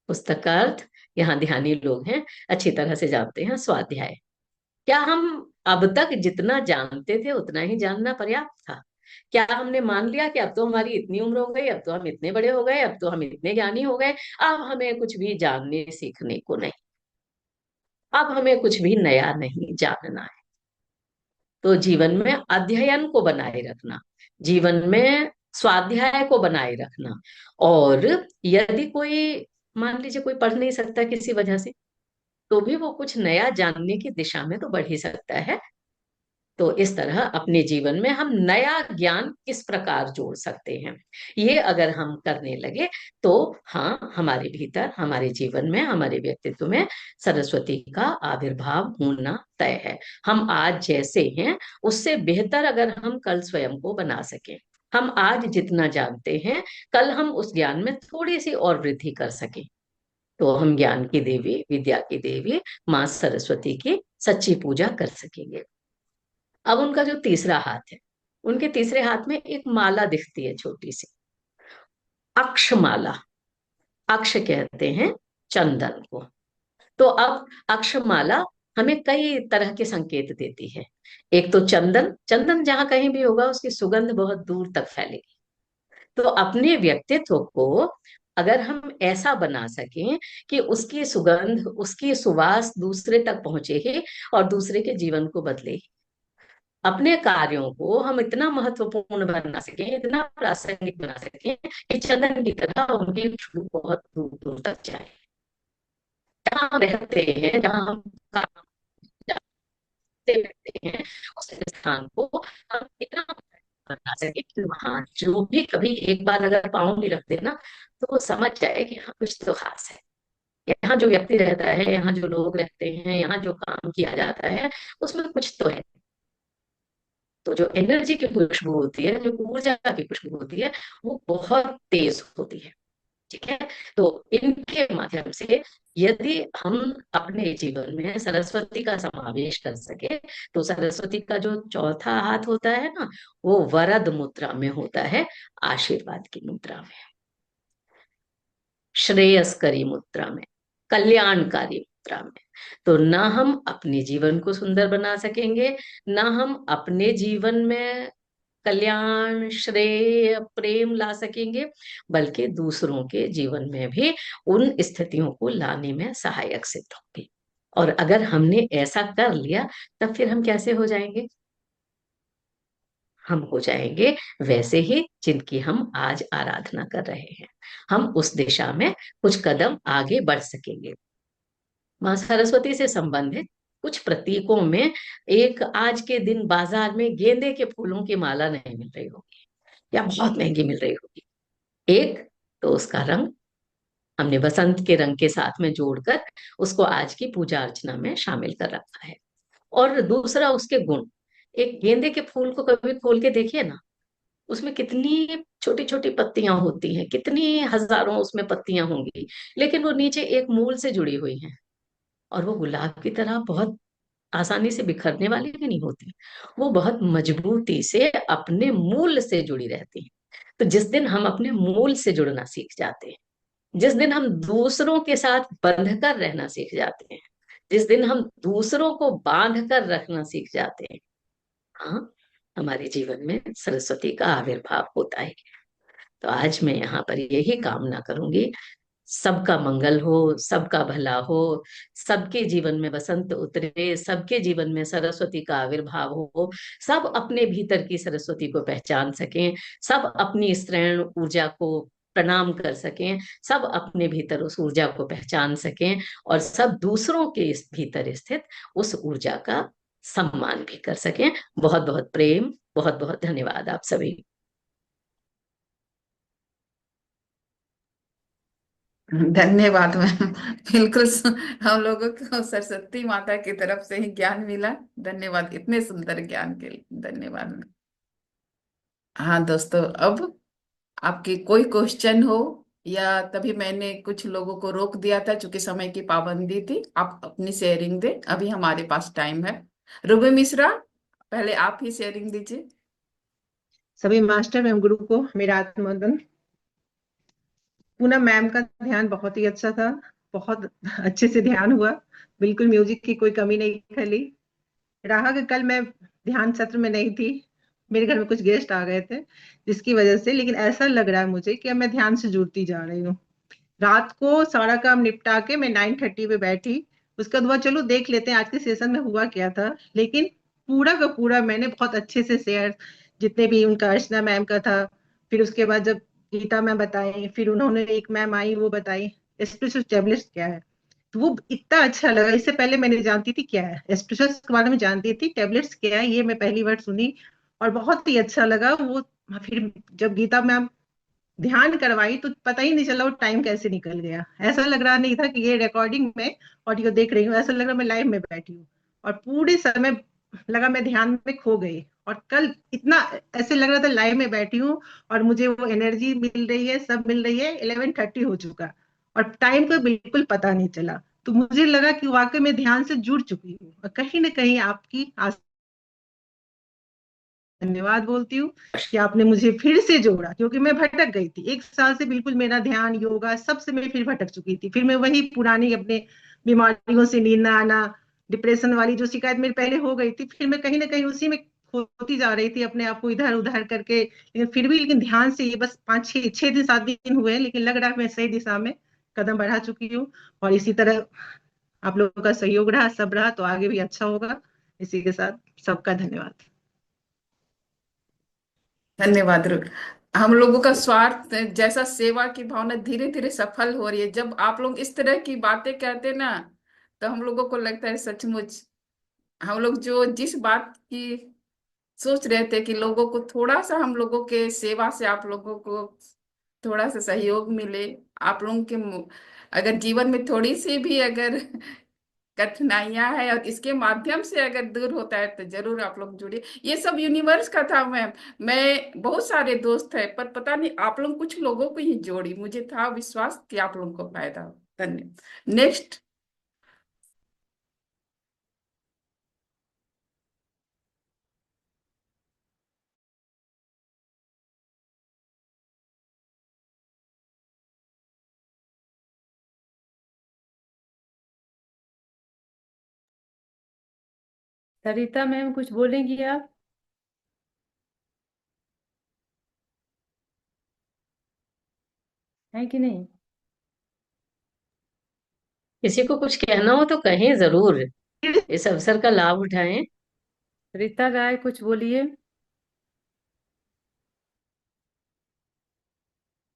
पुस्तक का अर्थ यहाँ ध्यानी लोग हैं अच्छी तरह से जानते हैं, स्वाध्याय। क्या हम अब तक जितना जानते थे उतना ही जानना पर्याप्त था? क्या हमने मान लिया कि अब तो हमारी इतनी उम्र हो गई, अब तो हम इतने बड़े हो गए, अब तो हम इतने ज्ञानी हो गए, अब हमें कुछ भी जानने सीखने को नहीं, अब हमें कुछ भी नया नहीं जानना है? तो जीवन में अध्ययन को बनाए रखना, जीवन में स्वाध्याय को बनाए रखना, और यदि कोई, मान लीजिए कोई पढ़ नहीं सकता किसी वजह से, तो भी वो कुछ नया जानने की दिशा में तो बढ़ ही सकता है। तो इस तरह अपने जीवन में हम नया ज्ञान किस प्रकार जोड़ सकते हैं, ये अगर हम करने लगे, तो हाँ, हमारे भीतर, हमारे जीवन में, हमारे व्यक्तित्व में सरस्वती का आविर्भाव होना तय है। हम आज जैसे हैं उससे बेहतर अगर हम कल स्वयं को बना सकें, हम आज जितना जानते हैं कल हम उस ज्ञान में थोड़ी सी और वृद्धि कर सकें, तो हम ज्ञान की देवी, विद्या की देवी माँ सरस्वती की सच्ची पूजा कर सकेंगे। अब उनका जो तीसरा हाथ है, उनके तीसरे हाथ में एक माला दिखती है, छोटी सी अक्षमाला। अक्ष कहते हैं चंदन को। तो अब अक्षमाला हमें कई तरह के संकेत देती है। एक तो चंदन, चंदन जहां कहीं भी होगा उसकी सुगंध बहुत दूर तक फैलेगी। तो अपने व्यक्तित्व को अगर हम ऐसा बना सकें कि उसकी सुगंध, उसकी सुवास दूसरे तक पहुंचे ही और दूसरे के जीवन को बदले ही, अपने कार्यों को हम इतना महत्वपूर्ण बना सकें, इतना प्रासंगिक बना सकें कि चंदन की तरह उनकी खुशबू बहुत दूर दूर तक जाए। जहाँ हम रहते हैं, जहाँ हम काम करते रहते हैं, उस स्थान को हम इतना बना सके कि वहां जो भी कभी एक बार अगर पाँव भी रखते हैं ना, तो वो समझ जाए कि हाँ, कुछ तो खास है। यहाँ जो व्यक्ति रहता है, यहाँ जो लोग रहते हैं, यहाँ जो काम किया जाता है, उसमें कुछ तो है। तो जो एनर्जी की खुशबू होती है, जो ऊर्जा की खुशबू होती है, वो बहुत तेज होती है। ठीक है। तो इनके माध्यम से यदि हम अपने जीवन में सरस्वती का समावेश कर सके, तो सरस्वती का जो चौथा हाथ होता है ना, वो वरद मुद्रा में होता है, आशीर्वाद की मुद्रा में, श्रेयस्करी मुद्रा में, कल्याणकारी मुद्रा में। तो ना हम अपने जीवन को सुंदर बना सकेंगे, ना हम अपने जीवन में कल्याण, श्रेय, प्रेम ला सकेंगे, बल्कि दूसरों के जीवन में भी उन स्थितियों को लाने में सहायक सिद्ध होंगे। और अगर हमने ऐसा कर लिया, तब फिर हम कैसे हो जाएंगे? हम हो जाएंगे वैसे ही जिनकी हम आज आराधना कर रहे हैं। हम उस दिशा में कुछ कदम आगे बढ़ सकेंगे। माँ सरस्वती से संबंधित कुछ प्रतीकों में, एक आज के दिन बाजार में गेंदे के फूलों की माला नहीं मिल रही होगी, या बहुत महंगी मिल रही होगी। एक तो उसका रंग हमने बसंत के रंग के साथ में जोड़कर उसको आज की पूजा अर्चना में शामिल कर रखा है। और दूसरा उसके गुण। एक गेंदे के फूल को कभी खोल के देखिए ना, उसमें कितनी छोटी छोटी पत्तियां होती हैं, कितनी हजारों उसमें पत्तियां होंगी, लेकिन वो नीचे एक मूल से जुड़ी हुई हैं, और वो गुलाब की तरह बहुत आसानी से बिखरने वाली भी नहीं होती, वो बहुत मजबूती से अपने मूल से जुड़ी रहती है। तो जिस दिन हम अपने मूल से जुड़ना सीख जाते हैं, जिस दिन हम दूसरों के साथ बंध कर रहना सीख जाते हैं, जिस दिन हम दूसरों को बांध कर रखना सीख जाते हैं, हाँ, हमारे जीवन में सरस्वती का आविर्भाव होता है। तो आज मैं यहाँ पर यही कामना करूंगी, सबका मंगल हो, सबका भला हो, सबके जीवन में बसंत उतरे, सबके जीवन में सरस्वती का आविर्भाव हो, सब अपने भीतर की सरस्वती को पहचान सकें, सब अपनी स्त्रैण ऊर्जा को प्रणाम कर सकें, सब अपने भीतर उस ऊर्जा को पहचान सकें, और सब दूसरों के इस भीतर स्थित उस ऊर्जा का सम्मान भी कर सकें। बहुत बहुत प्रेम, बहुत बहुत धन्यवाद आप सभी। धन्यवाद मैम। बिल्कुल हम लोगों को सरस्वती माता की तरफ से ही ज्ञान मिला। धन्यवाद इतने सुंदर ज्ञान के लिए, धन्यवाद मैम। हाँ दोस्तों, अब आपके कोई क्वेश्चन हो या तभी मैंने कुछ लोगों को रोक दिया था, क्योंकि समय की पाबंदी थी। आप अपनी शेयरिंग दें, अभी हमारे पास टाइम है। रुबी मिश्रा, पहले आप ही शेयरिंग दीजिए। सभी मास्टर एवं गुरु को मेरा आत्मवंदन। पूनम मैम का ध्यान बहुत ही अच्छा था, बहुत अच्छे से ध्यान हुआ, बिल्कुल म्यूजिक की कोई कमी नहीं खली। रहा कि कल मैं ध्यान सत्र में नहीं थी, मेरे घर में कुछ गेस्ट आ गए थे, जिसकी वजह से, लेकिन ऐसा लग रहा है मुझे कि अब मैं ध्यान से जुड़ती जा रही हूँ। रात को सारा काम निपटा के मैं 9:30 पे बैठी, उसके बाद हुआ चलो देख लेते हैं आज के सेशन में हुआ क्या था। लेकिन पूरा का पूरा मैंने बहुत अच्छे से शेयर, जितने भी उनका अर्चना मैम का था, फिर उसके बाद जब गीता मैम बताई, फिर उन्होंने एक मैम आई वो बताई एस्प्रेसो टेबलेट्स क्या है, तो वो इतना अच्छा लगा। इससे पहले मैंने जानती थी क्या है एस्प्रेसो के बारे में, जानती थी टेबलेट्स क्या है ये मैं पहली बार सुनी, और बहुत ही अच्छा लगा वो। फिर जब गीता मैम ध्यान करवाई तो पता ही नहीं चला वो टाइम कैसे निकल गया। ऐसा लग रहा नहीं था कि ये रिकॉर्डिंग में ऑडियो देख रही हूँ, ऐसा लग रहा मैं लाइव में बैठी हूँ, और पूरे समय लगा मैं ध्यान में खो गई। और कल इतना ऐसे लग रहा था लाइव में बैठी हूँ, और मुझे वो एनर्जी मिल रही है, सब मिल रही है। 11:30 हो चुका और टाइम का बिल्कुल पता नहीं चला। तो मुझे लगा कि वाकई में ध्यान से जुड़ चुकी हूँ, और कहीं ना कहीं आपकी धन्यवाद बोलती हूँ कि आपने मुझे फिर से जोड़ा, क्योंकि मैं भटक गई थी 1 साल से, बिल्कुल मेरा ध्यान योगा सबसे मैं फिर भटक चुकी थी। फिर मैं वही पुरानी अपने बीमारियों से, नींद ना आना, डिप्रेशन वाली जो शिकायत मेरी पहले हो गई थी, फिर मैं कहीं ना कहीं उसी में खोती जा रही थी अपने आप को इधर उधर करके। लेकिन फिर भी, लेकिन ध्यान से ये बस 5 6 6 दिन 7 दिन हुए हैं, लेकिन लग रहा है मैं सही दिशा में कदम बढ़ा चुकी हूँ। और इसी तरह आप लोगों का सहयोग रहा, सब रहा, तो आगे भी अच्छा होगा। इसी के साथ सबका धन्यवाद। धन्यवाद हम लोगों का स्वार्थ जैसा सेवा की भावना धीरे धीरे सफल हो रही है। जब आप लोग इस तरह की बातें कहते हैं ना, तो हम लोगों को लगता है सचमुच हम लोग जो जिस बात की सोच रहे थे कि लोगों को थोड़ा सा, हम लोगों के सेवा से आप लोगों को थोड़ा सा सहयोग मिले। आप लोगों के अगर जीवन में थोड़ी सी भी अगर कठिनाइयां है और इसके माध्यम से अगर दूर होता है, तो जरूर आप लोग जुड़िए। ये सब यूनिवर्स का था मैम। मैं बहुत सारे दोस्त है, पर पता नहीं आप लोग कुछ लोगों को ही जोड़ी, मुझे था विश्वास कि आप लोगों को फायदा हो। धन्यवाद। नेक्स्ट। सरिता मैम कुछ बोलेंगी आप? है कि नहीं? किसी को कुछ कहना हो तो कहें जरूर, इस अवसर का लाभ उठाएं। रीता राय कुछ बोलिए,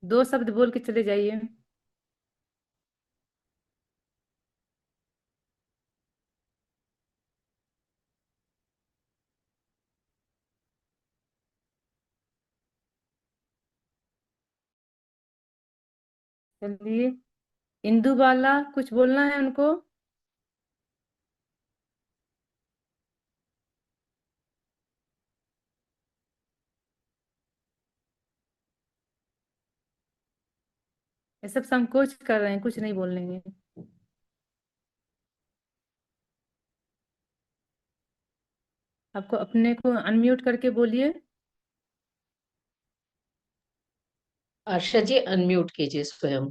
2 शब्द बोल के चले जाइए। चलिए, इंदु बाला कुछ बोलना है उनको? ये सब संकोच कर रहे हैं, कुछ नहीं बोलेंगे। आपको अपने को अनम्यूट करके बोलिए। आशा जी अनम्यूट कीजिए स्वयं।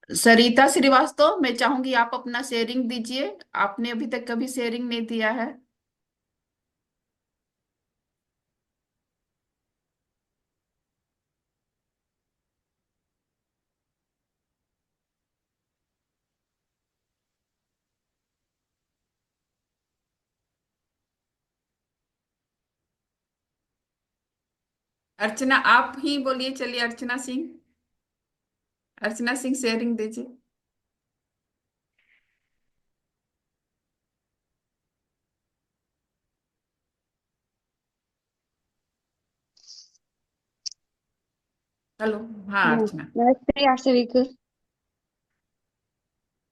सरिता श्रीवास्तव, मैं चाहूंगी आप अपना शेयरिंग दीजिए। आपने अभी तक कभी शेयरिंग नहीं दिया है। अर्चना, आप ही बोलिए। चलिए अर्चना सिंह, अर्चना सिंह शेयरिंग दीजिए। हेलो। हाँ अर्चना। नमस्ते आरसीविक।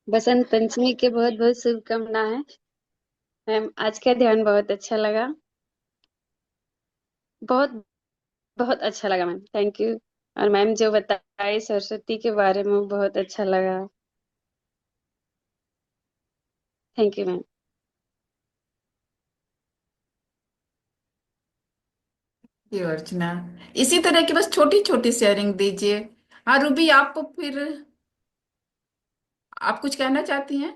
बसंत पंचमी के बहुत बहुत शुभकामनाएं। मैम आज का ध्यान बहुत अच्छा लगा। बहुत बहुत अच्छा लगा मैम, थैंक यू। और मैम जो बताए सरस्वती के बारे में बहुत अच्छा लगा। Thank you ma'am. ये अर्चना, इसी तरह की बस छोटी छोटी शेयरिंग दीजिए। हाँ रूबी, आपको फिर आप कुछ कहना चाहती हैं?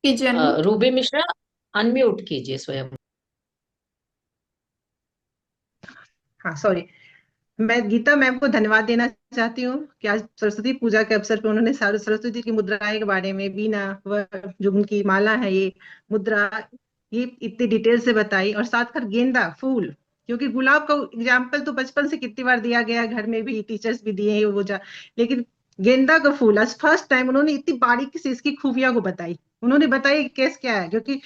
कीजिए अनम्यूट। रूबी मिश्रा, अनम्यूट कीजिए स्वयं। हाँ सॉरी। मैं गीता मैम को धन्यवाद देना चाहती हूँ कि आज सरस्वती पूजा के अवसर पर उन्होंने सरस्वती की मुद्राएं के बारे में, बीना व जो उनकी माला है, ये मुद्रा, ये इतनी डिटेल से बताई। और साथ कर गेंदा फूल, क्योंकि गुलाब का एग्जाम्पल तो बचपन से कितनी बार दिया गया है, घर में भी टीचर्स भी दिए हैं वो लेकिन गेंदा का फूल आज फर्स्ट टाइम उन्होंने इतनी बारीकी से इसकी खूबियां को बताई। उन्होंने बताया कि केस क्या है, क्योंकि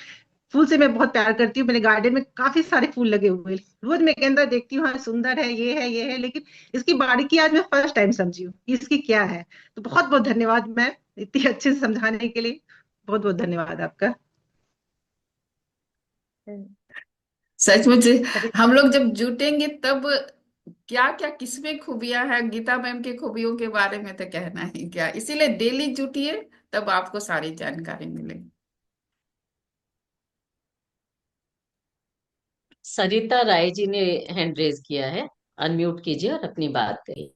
फूल से मैं बहुत प्यार करती हूँ। मेरे गार्डन में काफी सारे फूल लगे हुए हैं, रोज मैं गेंदा देखती हूँ, हाँ सुंदर है, ये है, ये है, लेकिन इसकी बारीकी आज मैं फर्स्ट टाइम समझी हूँ कि इसकी क्या है। तो बहुत बहुत धन्यवाद मैम, इतनी अच्छे से समझाने के लिए। बहुत बहुत धन्यवाद आपका। सचमुच अरे हम लोग जब जुटेंगे तब क्या क्या किसमें खूबियां हैं, गीता मैम की खूबियों के बारे में तो कहना ही क्या। इसीलिए डेली जुटिए, तब आपको सारी जानकारी मिलेगी। सरिता राय जी ने हैंड रेज किया है, अनम्यूट कीजिए और अपनी बात करिए।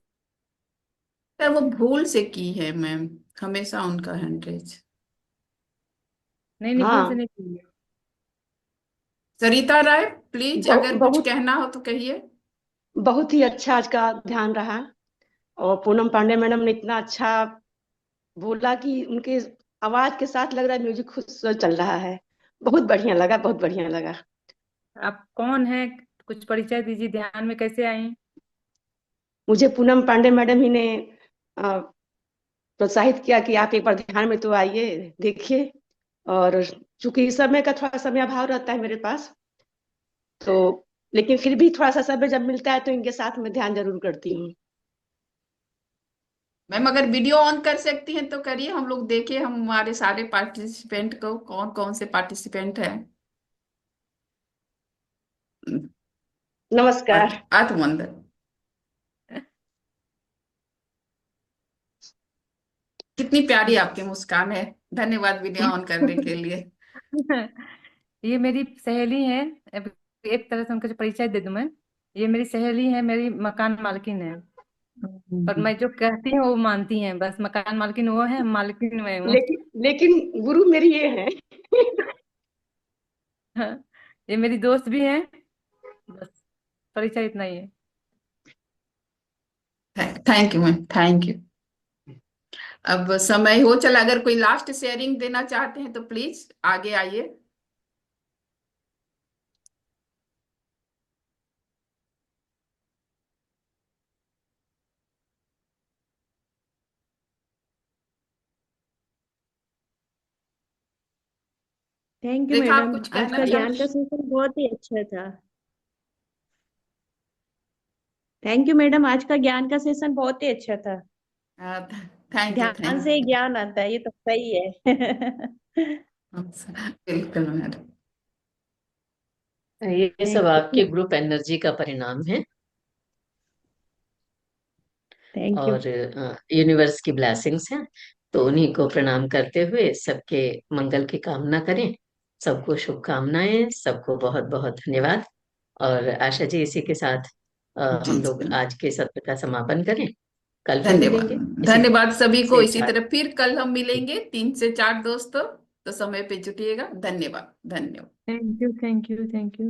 सर वो भूल से की है मैम, हमेशा उनका हैंड रेज। नहीं नहीं, भूल से हाँ, नहीं की है। सरिता राय, प्लीज अगर कुछ बहुत कहना हो तो कहिए। बहुत ही अच्छा आज का ध्यान रहा। और पूनम पांडे मैडम ने इतना अच्छा बोला कि उनके आवाज के साथ लग रहा है म्यूजिक खुद से चल रहा है। बहुत बढ़िया लगा, बहुत बढ़िया लगा। आप कौन है, कुछ परिचय दीजिए, ध्यान में कैसे आई? मुझे पूनम पांडे मैडम ही ने अ, प्रोत्साहित किया कि आप एक बार ध्यान में तो आइए, देखिए। और चूंकि इस समय का थोड़ा समय अभाव रहता है मेरे पास, तो लेकिन फिर भी थोड़ा सा समय जब मिलता है तो इनके साथ में ध्यान जरूर करती हूँ। मैम अगर वीडियो ऑन कर सकती हैं तो करिए, हम लोग देखें हम हमारे सारे पार्टिसिपेंट को, कौन कौन से पार्टिसिपेंट हैं। नमस्कार। आत्मवंदन। कितनी प्यारी आपकी मुस्कान है। धन्यवाद वीडियो ऑन करने के लिए। ये मेरी सहेली है। अब एक तरह से उनका जो परिचय दे दूं मैं, ये मेरी सहेली है, मेरी मकान मालकिन है। और मैं जो कहती हूँ वो मानती हैं, बस मकान मालकिन वो है, मालकिन मैं हूँ। लेकिन लेकिन गुरु मेरी ये है। ये मेरी दोस्त भी है। बस परिचय इतना ही है। Thank you ma'am, thank you. अब समय हो चला, अगर कोई लास्ट शेयरिंग देना चाहते हैं तो प्लीज आगे आइए। थैंक यू रेखा, आप मैडम, कुछ आज कहना का ज्ञान चाहते का सेशन बहुत ही अच्छा था। थैंक यू मैडम, आज का ज्ञान का सेशन बहुत ही अच्छा था। हैं? थैंक यू, ध्यान से ही थैंक ज्ञान आता है, ये तो सही है। यू। बिल्कुल मैडम। ये सब थैंक आपके यू। ग्रुप एनर्जी का परिणाम है थैंक यू। और यूनिवर्स की ब्लेसिंग्स हैं। तो उन्हीं को प्रणाम करते हुए सबके मंगल की कामना करें। सबको शुभकामनाएं, सबको बहुत बहुत धन्यवाद। और आशा जी, इसी के साथ जी हम जी लोग बिल्कुल। आज के सत्र का समापन करें। कल फिर धन्यवाद। मिलेंगे इसी धन्यवाद सभी को। से इसी चार। तरह फिर कल हम मिलेंगे 3 से 4 दोस्तों। तो समय पे जुटिएगा। धन्यवाद, धन्यवाद। Thank you, thank you, thank you.